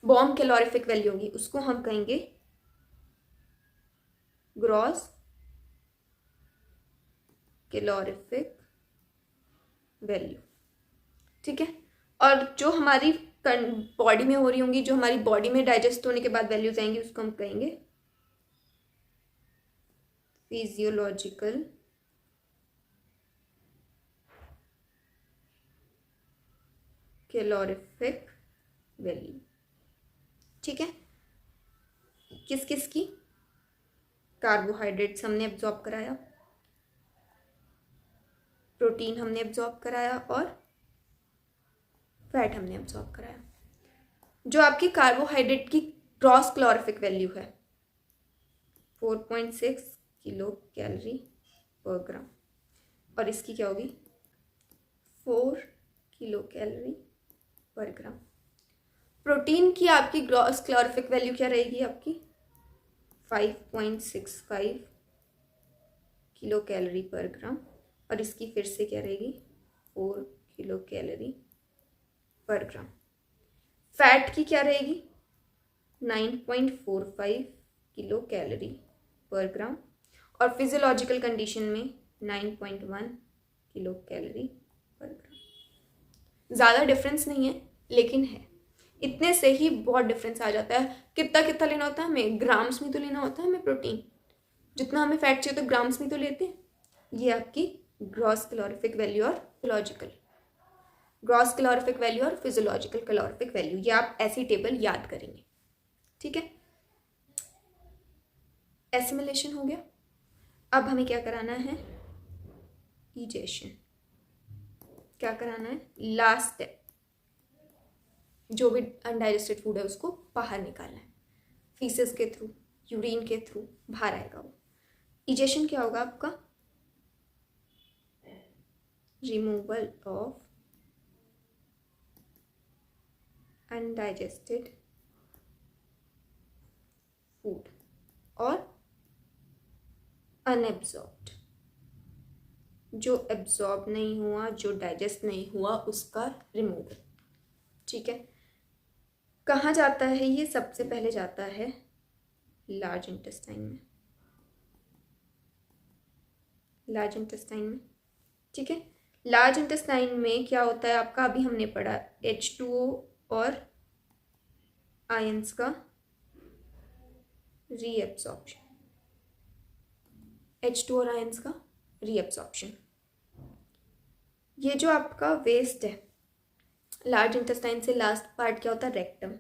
बॉम कैलोरिफिक वैल्यू होगी उसको हम कहेंगे ग्रॉस कैलोरिफिक वैल्यू, ठीक है। और जो हमारी बॉडी में हो रही होंगी, जो हमारी बॉडी में डाइजेस्ट होने के बाद वैल्यूज आएंगी उसको हम कहेंगे फिजियोलॉजिकल कैलोरिफिक वैल्यू, ठीक है। किस किस की? कार्बोहाइड्रेट्स हमने एब्जॉर्ब कराया, प्रोटीन हमने एब्जॉर्ब कराया और फैट हमने एब्जॉर्ब कराया। जो आपकी कार्बोहाइड्रेट की ग्रॉस कैलोरिफिक वैल्यू है 4.6 किलो कैलोरी पर ग्राम, और इसकी क्या होगी? 4 किलो कैलोरी पर ग्राम। प्रोटीन की आपकी ग्रॉस कैलोरिफिक वैल्यू क्या रहेगी? आपकी 5.65 किलो कैलोरी पर ग्राम, और इसकी फिर से क्या रहेगी? 4 किलो कैलोरी पर ग्राम। फैट की क्या रहेगी? 9.45 किलो कैलोरी पर ग्राम, और फिजियोलॉजिकल कंडीशन में 9.1 किलो कैलोरी पर ग्राम। ज़्यादा डिफरेंस नहीं है, लेकिन है। इतने से ही बहुत डिफरेंस आ जाता है। कितना कितना लेना होता है हमें, ग्राम्स में तो लेना होता है हमें प्रोटीन। जितना हमें फैट चाहिए तो ग्राम्स में तो लेते हैं। ये आपकी ग्रॉस कैलोरीफिक वैल्यू और फिजियोलॉजिकल, ग्रॉस कैलोरीफिक वैल्यू और फिजियोलॉजिकल कैलोरीफिक वैल्यू, ये आप ऐसी टेबल याद करेंगे। ठीक है, एसिमिलेशन हो गया। अब हमें क्या कराना है, इजेशन। क्या कराना है, लास्ट स्टेप, जो भी अनडाइजेस्टेड फूड है उसको बाहर निकालना है। फीसेस के थ्रू, यूरिन के थ्रू बाहर आएगा वो। इजेशन क्या होगा आपका, रिमूवल ऑफ अनडाइजेस्टेड फूड और अनएब्जॉर्ब्ड, जो एब्जॉर्ब नहीं हुआ, जो डाइजेस्ट नहीं हुआ, उसका रिमूवल। ठीक है, कहाँ जाता है ये, सबसे पहले जाता है लार्ज इंटेस्टाइन में, लार्ज इंटेस्टाइन में। ठीक है, लार्ज इंटेस्टाइन में क्या होता है आपका, अभी हमने पढ़ा H2O और आयंस का रीएब्सॉर्प्शन, H2O और आयंस का रीएब्सॉर्प्शन। ये जो आपका वेस्ट है लार्ज इंटेस्टाइन से, लास्ट पार्ट क्या होता है, रेक्टम।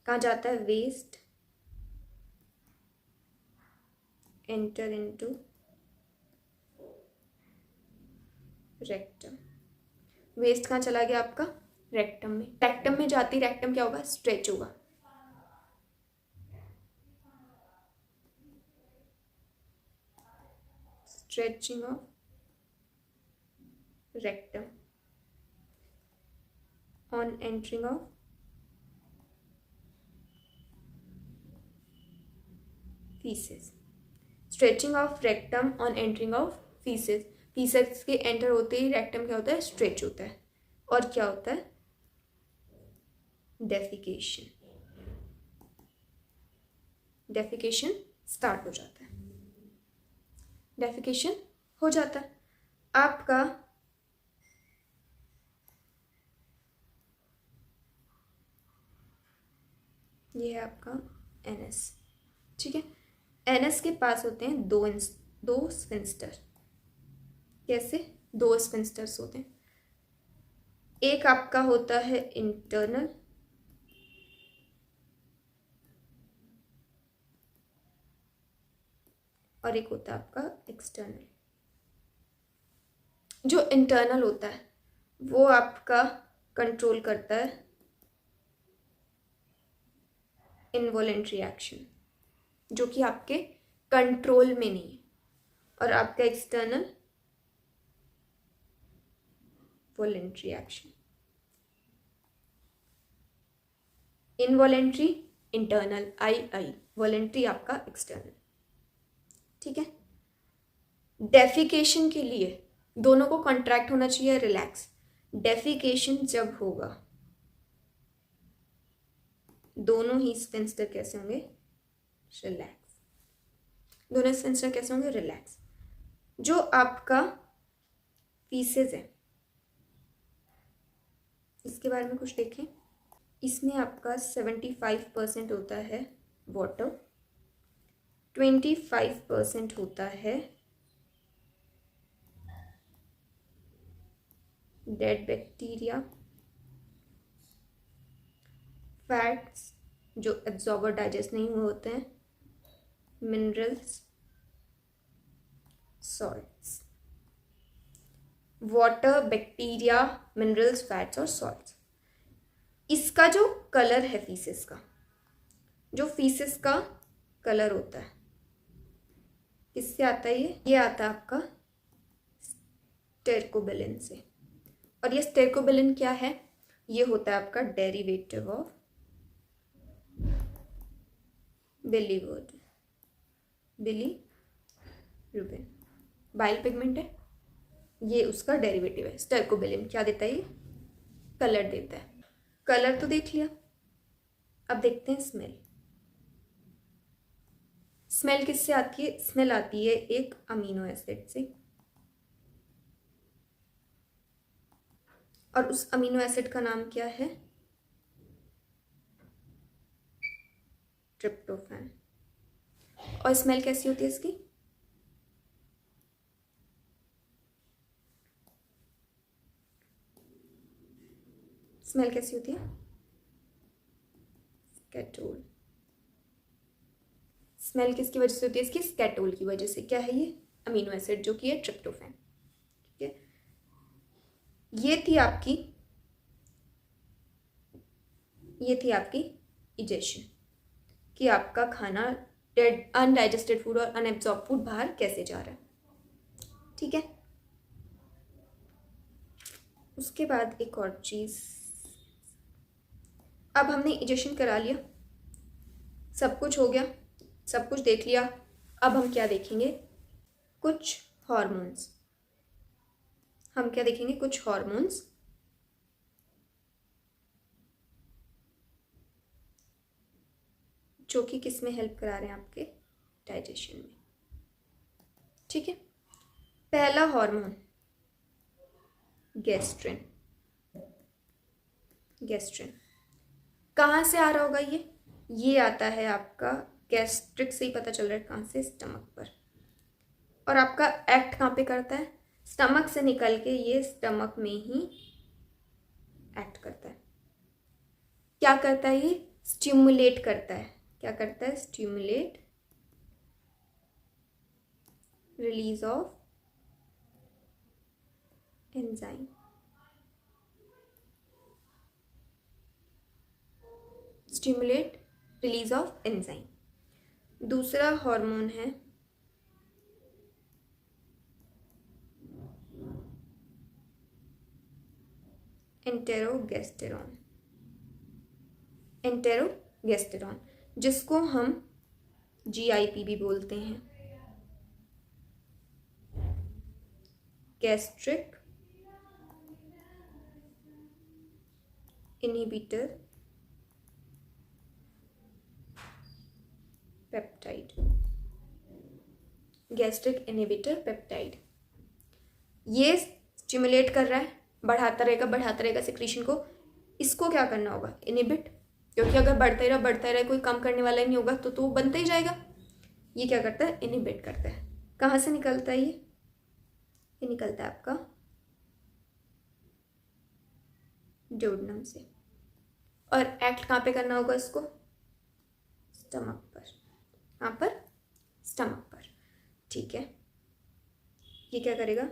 कहाँ जाता है, waste enter into rectum. Waste कहाँ चला गया आपका, रेक्टम में। रेक्टम में जाती, रेक्टम क्या होगा, स्ट्रेच होगा। Stretching of rectum on entering of faeces. Stretching of rectum on entering of faeces. Faeces के एंटर होते ही रेक्टम क्या होता है, स्ट्रेच होता है। और क्या होता है, डेफिकेशन। डेफिकेशन स्टार्ट हो जाता है, डेफिकेशन हो जाता है आपका। ये है आपका एनएस। ठीक है, एनएस के पास होते हैं दो स्फिंक्टर। कैसे, दो स्फिंक्टर्स होते हैं। एक आपका होता है इंटरनल और एक होता है आपका एक्सटर्नल। जो इंटरनल होता है वो आपका कंट्रोल करता है इनवॉलेंट्री एक्शन, जो कि आपके कंट्रोल में नहीं है। और आपका external voluntary action. Involuntary internal, आई, वॉलेंट्री आपका एक्सटर्नल। ठीक है, डेफिकेशन के लिए दोनों को कॉन्ट्रैक्ट होना चाहिए, रिलैक्स। डेफिकेशन जब होगा दोनों ही स्फिंक्टर कैसे होंगे, रिलैक्स। दोनों स्फिंक्टर कैसे होंगे, रिलैक्स। जो आपका फीसेस है इसके बारे में कुछ देखें। इसमें आपका 75% होता है वाटर, 25% होता है डेड बैक्टीरिया, फैट्स जो एब्जॉर्बर डाइजेस्ट नहीं हुए होते हैं, minerals, salts. Water, bacteria, minerals, fats और सॉल्ट्स। इसका जो कलर है फीसेस का, जो फीसेस का कलर होता है किससे आता है, ये आता है आपका स्टेरकोबिलिन से। और ये स्टेरकोबिलिन क्या है, ये होता है आपका derivative of bilirubin. Bile pigment है, ये उसका डेरिवेटिव है। स्टेरकोबिलिन क्या देता है, ये कलर देता है। कलर तो देख लिया, अब देखते हैं स्मेल। स्मेल किससे आती है, स्मेल आती है एक अमीनो एसिड से, और उस अमीनो एसिड का नाम क्या है, ट्रिप्टोफैन। और स्मेल कैसी होती है इसकी? स्मेल कैसी होती है? स्केटोल। स्मेल किसकी वजह से होती है इसकी? स्केटोल की वजह से। क्या है ये? अमीनो एसिड, जो कि है ट्रिप्टोफैन। ठीक है, ये थी आपकी इजेशन, कि आपका खाना अनडाइजेस्टेड फूड और अनएब्जॉर्ब फूड बाहर कैसे जा रहा है। ठीक है, उसके बाद एक और चीज़, अब हमने इजेशन करा लिया, सब कुछ हो गया, सब कुछ देख लिया। अब हम क्या देखेंगे? कुछ हॉर्मोन्स। हम क्या देखेंगे? कुछ हॉर्मोन्स जो कि किस में हेल्प करा रहे हैं? आपके डाइजेशन में। ठीक है, पहला हार्मोन गैस्ट्रिन। गैस्ट्रिन कहाँ से आ रहा होगा? ये आता है आपका गैस्ट्रिक से ही पता चल रहा है। कहाँ से? स्टमक पर। और आपका एक्ट कहाँ पे करता है? स्टमक से निकल के ये स्टमक में ही एक्ट करता है। क्या करता है ये? स्टिमुलेट करता है। क्या करता है? Stimulate release of enzyme. Stimulate release of enzyme. दूसरा हार्मोन है एंटेरोगेस्टेरॉन। एंटेरोगेस्टेरॉन, जिसको हम GIP भी बोलते हैं, gastric inhibitor peptide. Gastric inhibitor peptide, ये स्टिमुलेट कर रहा है, बढ़ाता रहेगा सिक्रीशन को। इसको क्या करना होगा? इनहिबिट, क्योंकि अगर बढ़ता ही रहा, कोई कम करने वाला ही नहीं होगा तो बनता ही जाएगा। ये क्या करता है? इनहिबिट करता है। कहाँ से निकलता है ये निकलता है आपका ड्यूडेनम से। और एक्ट कहाँ पे करना होगा इसको? स्टमक पर। कहाँ पर? स्टमक पर। ठीक है, ये क्या करेगा?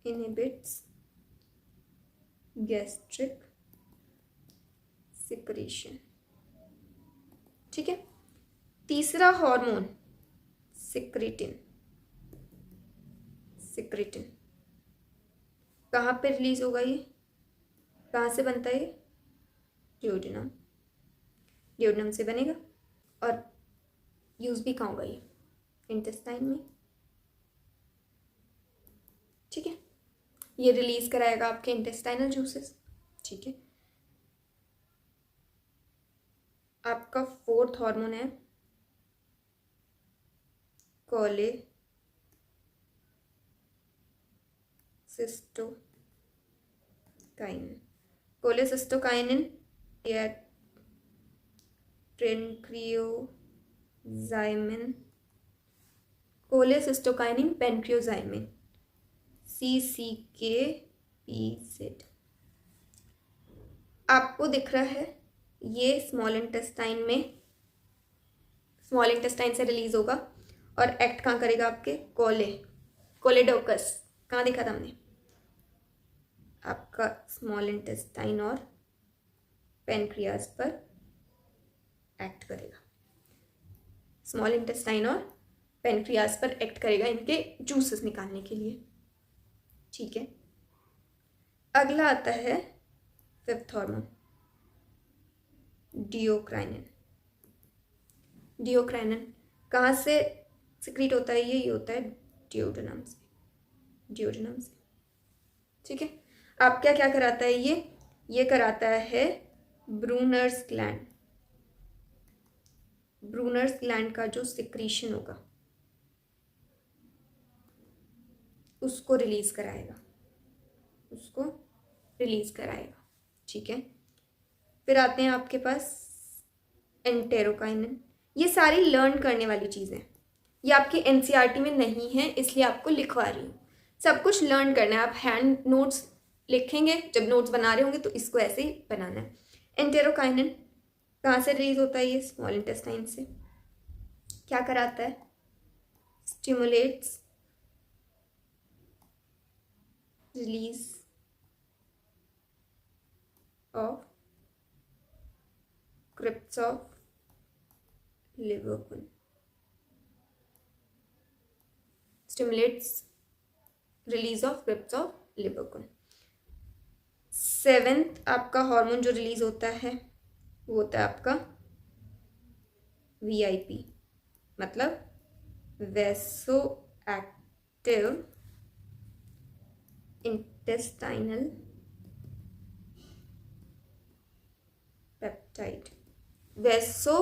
Inhibits gastric secretion. ठीक है, तीसरा हार्मोन सिक्रेटिन। सिक्रेटिन कहाँ पे रिलीज होगा? ये कहाँ से बनता है? ये ड्यूडेनम। ड्यूडेनम से बनेगा। और यूज भी कहाँ होगा? ये इंटेस्टाइन में। ठीक है, ये रिलीज कराएगा आपके इंटेस्टाइनल जूसेस। ठीक है, आपका फोर्थ हार्मोन है कोलेसिस्टोकाइनिन। कोलेसिस्टोकाइनिन या पेनक्रियोजाइमिन। Cholecystokinin पेनक्रियोजाइमिन, CCKPZ। आपको दिख रहा है ये स्मॉल इंटेस्टाइन से रिलीज होगा और एक्ट कहाँ करेगा? आपके कोलेडोकस। कहाँ देखा था हमने? आपका स्मॉल इंटेस्टाइन और पेनक्रियाज पर एक्ट करेगा। स्मॉल इंटेस्टाइन और पेनक्रियाज पर एक्ट करेगा इनके जूसेस निकालने के लिए। ठीक है, अगला आता है फिफ्थ हार्मोन डियोक्राइनिन। डियोक्राइनिन कहाँ से सिक्रीट होता है? ये होता है ड्यूडेनम से। ठीक है, आप क्या क्या कराता है? ये कराता है ब्रूनर्स ग्लैंड। ब्रूनर्स ग्लैंड का जो सिक्रीशन होगा उसको रिलीज कराएगा। ठीक है, फिर आते हैं आपके पास एंटेरोकाइनिन। ये सारी लर्न करने वाली चीज़ें, ये आपके एनसीईआरटी में नहीं है, इसलिए आपको लिखवा रही हूँ। सब कुछ लर्न करना है। आप हैंड नोट्स लिखेंगे, जब नोट्स बना रहे होंगे तो इसको ऐसे ही बनाना है। एंटेरोकाइनिन कहाँ से रिलीज होता है? ये स्मॉल इंटेस्टाइन से। क्या कराता है? Stimulates release of crypts of Lieberkuhn. Stimulates release of crypts of Lieberkuhn. 7th आपका हार्मोन जो रिलीज होता है वो होता है आपका VIP, मतलब vaso active intestinal peptide. Vaso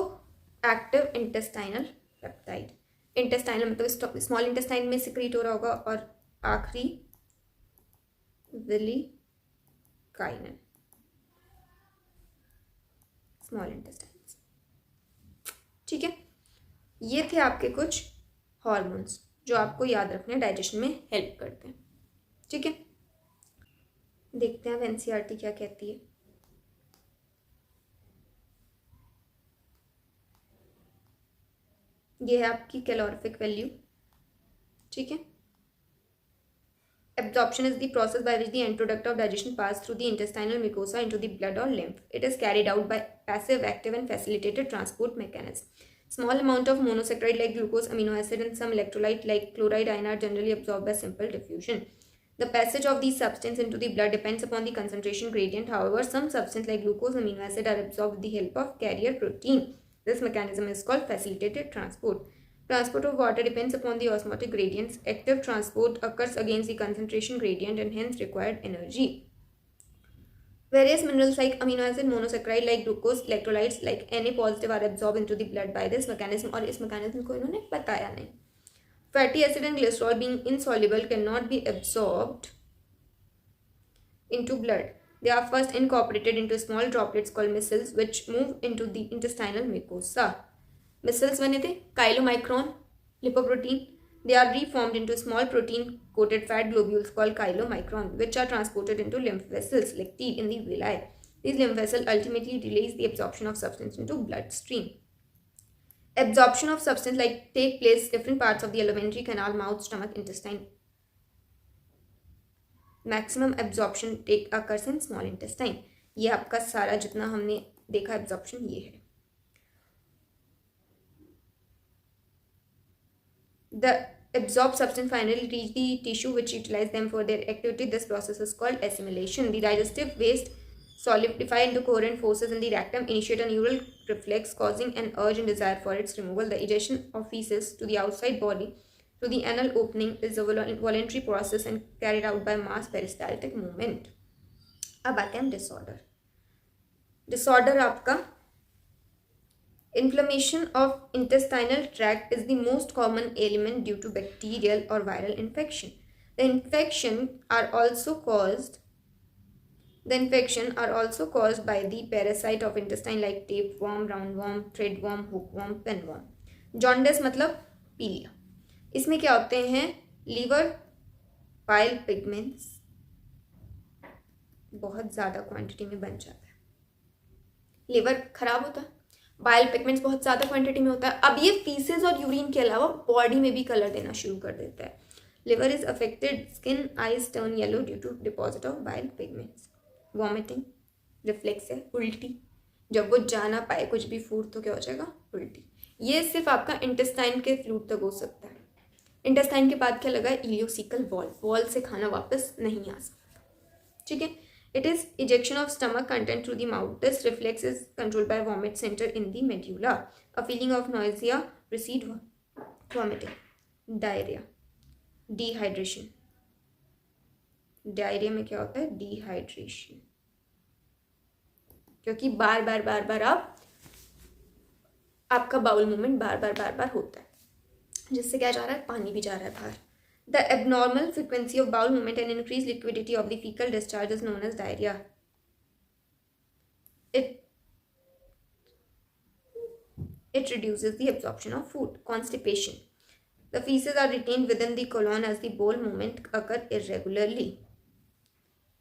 active intestinal peptide. Intestinal मतलब स्मॉल इंटेस्टाइन में सिक्रीट हो रहा होगा, और आखिरी विली काइनन, स्मॉल इंटेस्टाइन। ठीक है, ये थे आपके कुछ हॉर्मोन्स जो आपको याद रखने डाइजेशन में हेल्प करते हैं। ठीक है, देखते हैं अब एनसीईआरटी क्या कहती है। ये है आपकी कैलोरीफिक वैल्यू। ठीक है, absorption is the process by which the end product of digestion pass through the intestinal mucosa into the blood or lymph. It is carried out by passive, active and facilitated transport mechanism. Small amount of monosaccharide like glucose, amino acid and some electrolyte like chloride ion are generally absorbed by simple diffusion. The passage of these substances into the blood depends upon the concentration gradient. However, some substances like glucose, amino acid are absorbed with the help of carrier protein. This mechanism is called facilitated transport. Transport of water depends upon the osmotic gradients. Active transport occurs against the concentration gradient and hence required energy. Various minerals like amino acid, monosaccharide like glucose, electrolytes like Na positive are absorbed into the blood by this mechanism, और इस mechanism को इन्होंने बताया नहीं. Fatty acid and glycerol being insoluble cannot be absorbed into blood. They are first incorporated into small droplets called micelles which move into the intestinal mucosa. Micelles बने थे chylomicron lipoprotein. They are reformed into small protein-coated fat globules called chylomicron, which are transported into lymph vessels like T in the villi. These lymph vessels ultimately release the absorption of substance into bloodstream. Absorption of substance like take place different parts of the alimentary canal, mouth, stomach, intestine. Maximum absorption occurs in small intestine. ये आपका सारा जितना हमने देखा absorption ये है. The absorbed substance finally reach the tissue which utilize them for their activity. This process is called assimilation. The digestive waste solidify into coherent forces in the rectum, initiate a neural reflex causing an urge and desire for its removal. The ejection of feces to the outside body through the anal opening is a voluntary process and carried out by mass peristaltic movement. अब आते हैं disorder. Disorder आपका inflammation of intestinal tract is the most common ailment due to bacterial or viral infection. The infection are also caused by the parasite of intestine like tapeworm, roundworm, threadworm, hookworm, pinworm. Jaundice मतलब पीलिया. इसमें क्या होते हैं? Liver pile pigments बहुत ज़्यादा quantity में बन जाता है. लीवर खराब होता है, बाइल पिगमेंट्स बहुत ज़्यादा क्वांटिटी में होता है. अब ये फीसेस और यूरिन के अलावा बॉडी में भी कलर देना शुरू कर देता है. Liver is affected, skin eyes turn yellow due to deposit of bile pigments. Vomiting, reflex है, उल्टी. जब वो जा ना पाए कुछ भी फूड तो क्या हो जाएगा? उल्टी. ये सिर्फ आपका इंटेस्टाइन के फ्लूड तक हो सकता है. इंटेस्टाइन के बाद क्या लगा? Ileocaecal wall. वॉल से खाना वापस नहीं आ सकता. ठीक है. It is ejection of stomach content through the mouth. This reflex is controlled by vomit center in the medulla. A feeling of nausea precede vomiting. Diarrhea, dehydration. Diarrhea में क्या होता है? Dehydration. क्योंकि बार बार आपका बाउल मूवमेंट बार बार होता है, जिससे क्या जा रहा है? पानी भी जा रहा है बाहर. The abnormal frequency of bowel movement and increased liquidity of the fecal discharge is known as diarrhea. It reduces the absorption of food. Constipation. The feces are retained within the colon as the bowel movement occur irregularly.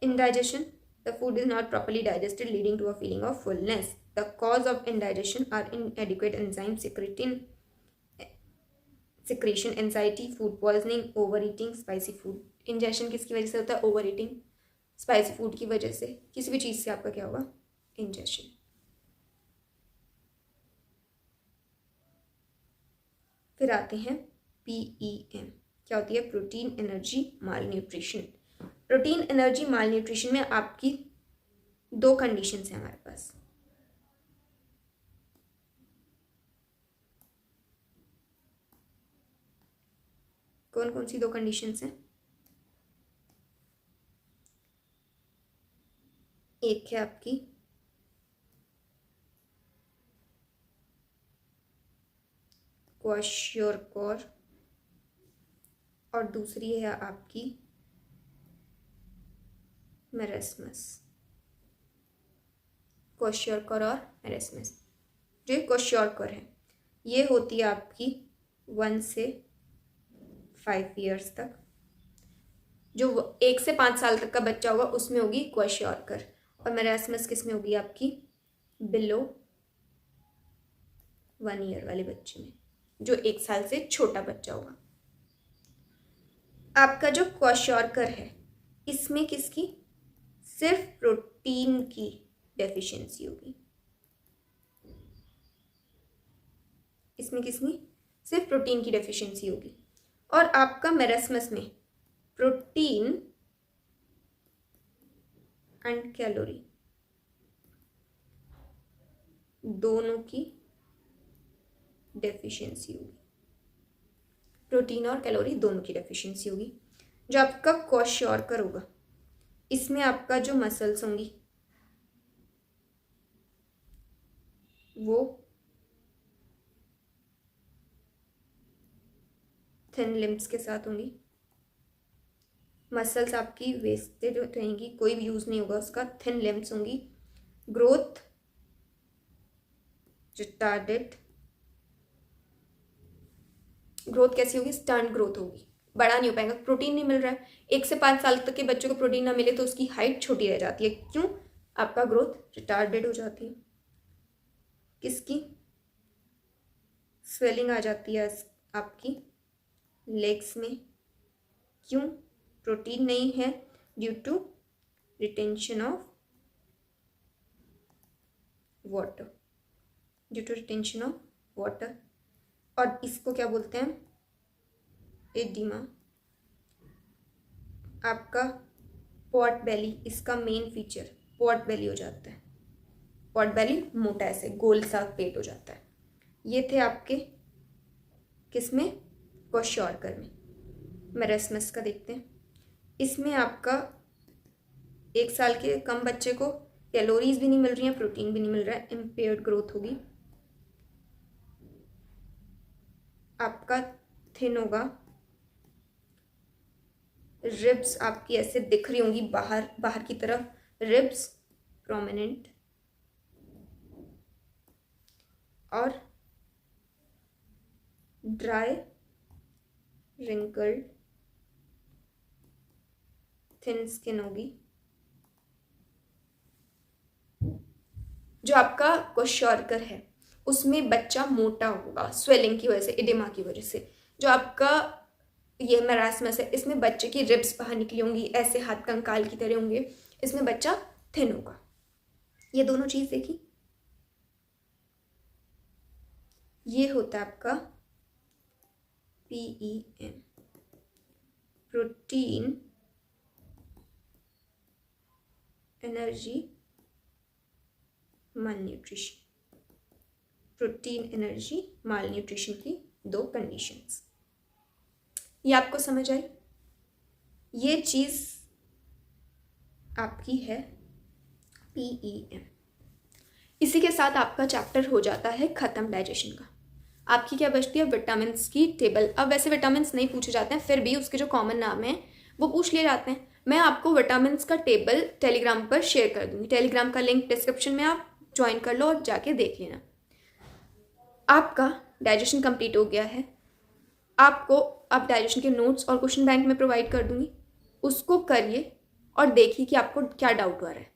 Indigestion. The food is not properly digested, leading to a feeling of fullness. The cause of indigestion are inadequate enzyme secretion, anxiety, food poisoning, overeating, spicy food. Ingestion किसकी वजह से होता है? Over eating, spicy food की वजह से, किसी भी चीज़ से आपका क्या होगा? इंजेशन. फिर आते हैं PEM. क्या होती है? प्रोटीन एनर्जी माल न्यूट्रिशन. प्रोटीन एनर्जी माल न्यूट्रिशन में आपकी दो कंडीशंस हैं हमारे पास. कौन कौन सी दो कंडीशंस हैं? एक है आपकी क्वाशियोरकोर और दूसरी है आपकी मेरेस्मस. क्वाशियोरकोर और मेरेस्मस. जो क्वाशियोरकोर है ये होती है आपकी 1 से 5 ईयर्स तक. जो 1 से 5 साल तक का बच्चा होगा उसमें होगी क्वाशियोरकोर. और मेरेस्मस किस में होगी? आपकी बिलो 1 ईयर वाले बच्चे में, जो 1 साल से छोटा बच्चा होगा. आपका जो क्वाशियोरकोर है इसमें किसकी? सिर्फ प्रोटीन की डेफिशिएंसी होगी. इसमें किसकी? सिर्फ प्रोटीन की डेफिशिएंसी होगी. और आपका मेरेस्मस में प्रोटीन एंड कैलोरी दोनों की डेफिशिएंसी होगी. प्रोटीन और कैलोरी दोनों की डेफिशिएंसी होगी. जो आपका क्वाशियोरकोर होगा इसमें आपका जो मसल्स होंगी वो थिन लिम्ब्स के साथ होंगी. मसल्स आपकी वेस्टेड रहेंगी, कोई भी यूज़ नहीं होगा उसका. थिन लिम्ब्स होंगी. Growth retarded. ग्रोथ कैसी होगी? स्टंट ग्रोथ होगी, बड़ा नहीं हो पाएगा. प्रोटीन नहीं मिल रहा है. 1 से 5 साल तक के बच्चों को प्रोटीन ना मिले तो उसकी हाइट छोटी रह जाती है. क्यों? आपका ग्रोथ रिटार्डेड हो जाती है. किसकी? स्वेलिंग आ जाती है आपकी लेग्स में. क्यों? प्रोटीन नहीं है, due to retention of water. Due to retention of water. और इसको क्या बोलते हैं? एडिमा. आपका पॉट बेली, इसका मेन फीचर पॉट बेली हो जाता है. पॉट बेली मोटा ऐसे गोल सा पेट हो जाता है. ये थे आपके किसमें? क्वाशियोरकोर में. मेरेस्मस का देखते हैं. इसमें आपका 1 साल के कम बच्चे को कैलोरीज भी नहीं मिल रही हैं, प्रोटीन भी नहीं मिल रहा है. इम्पेयर्ड ग्रोथ होगी. आपका थिन होगा. रिब्स आपकी ऐसे दिख रही होंगी बाहर बाहर की तरफ. Ribs prominent. और ड्राई रिंकल्ड थिन स्किन होगी. जो आपका क्वाशियोरकोर है उसमें बच्चा मोटा होगा स्वेलिंग की वजह से, एडिमा की वजह से. जो आपका ये मेरेस्मस है इसमें बच्चे की रिब्स बाहर निकली होंगी, ऐसे हाथ कंकाल की तरह होंगे. इसमें बच्चा थिन होगा. ये दोनों चीज़ देखी. ये होता है आपका PEM, प्रोटीन एनर्जी माल न्यूट्रिशन. प्रोटीन एनर्जी माल न्यूट्रिशन की दो कंडीशंस. ये आपको समझ आई? ये चीज़ आपकी है PEM. इसी के साथ आपका चैप्टर हो जाता है ख़त्म डाइजेशन का. आपकी क्या बचती है? विटामिन्स की टेबल. अब वैसे विटामिन्स नहीं पूछे जाते हैं, फिर भी उसके जो कॉमन नाम हैं वो पूछ लिए जाते हैं. मैं आपको विटामिन्स का टेबल टेलीग्राम पर शेयर कर दूँगी. टेलीग्राम का लिंक डिस्क्रिप्शन में आप ज्वाइन कर लो और जाके देख लेना. आपका डाइजेशन कंप्लीट हो गया है। आपको अब डाइजेशन के नोट्स और क्वेश्चन बैंक में प्रोवाइड कर दूंगी, उसको करिए और देखिए कि आपको क्या डाउट आ रहा है।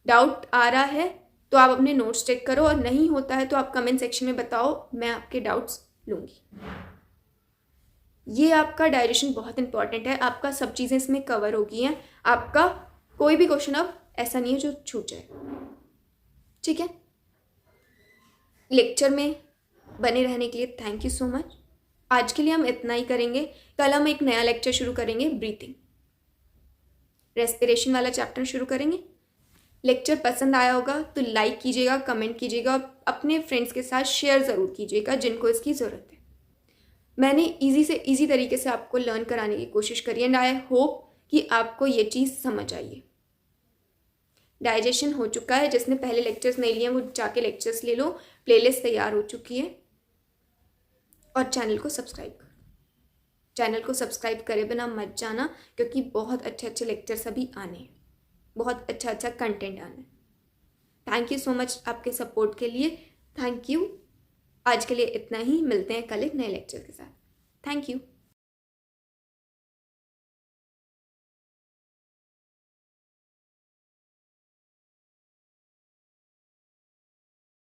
डाउट आ रहा है तो आप अपने नोट्स चेक करो, और नहीं होता है तो आप कमेंट सेक्शन में बताओ, मैं आपके डाउट्स लूँगी। ये आपका डाइजेशन बहुत इंपॉर्टेंट है, आपका सब चीज़ें इसमें कवर हो गई हैं। आपका कोई भी क्वेश्चन अब ऐसा नहीं है जो छूट जाए, ठीक है। लेक्चर में बने रहने के लिए थैंक यू सो मच। आज के लिए हम इतना ही करेंगे। कल हम एक नया लेक्चर शुरू करेंगे, ब्रीथिंग, रेस्पिरेशन वाला चैप्टर शुरू करेंगे। लेक्चर पसंद आया होगा तो लाइक कीजिएगा, कमेंट कीजिएगा और अपने फ्रेंड्स के साथ शेयर ज़रूर कीजिएगा जिनको इसकी ज़रूरत है। मैंने इजी से इजी तरीके से आपको लर्न कराने की कोशिश करी, एंड आई होप कि आपको ये चीज़ समझ आई है। डाइजेशन हो चुका है, जिसने पहले लेक्चर्स नहीं लिए वो जाके लेक्चर्स ले लो, प्लेलिस्ट तैयार हो चुकी है। और चैनल को सब्सक्राइब करो, चैनल को सब्सक्राइब करे बिना मत जाना, क्योंकि बहुत अच्छे अच्छे लेक्चर्स अभी आने हैं, बहुत अच्छा अच्छा कंटेंट आना है। थैंक यू सो मच आपके सपोर्ट के लिए, थैंक यू। आज के लिए इतना ही, मिलते हैं कल एक नए लेक्चर के साथ। Thank you.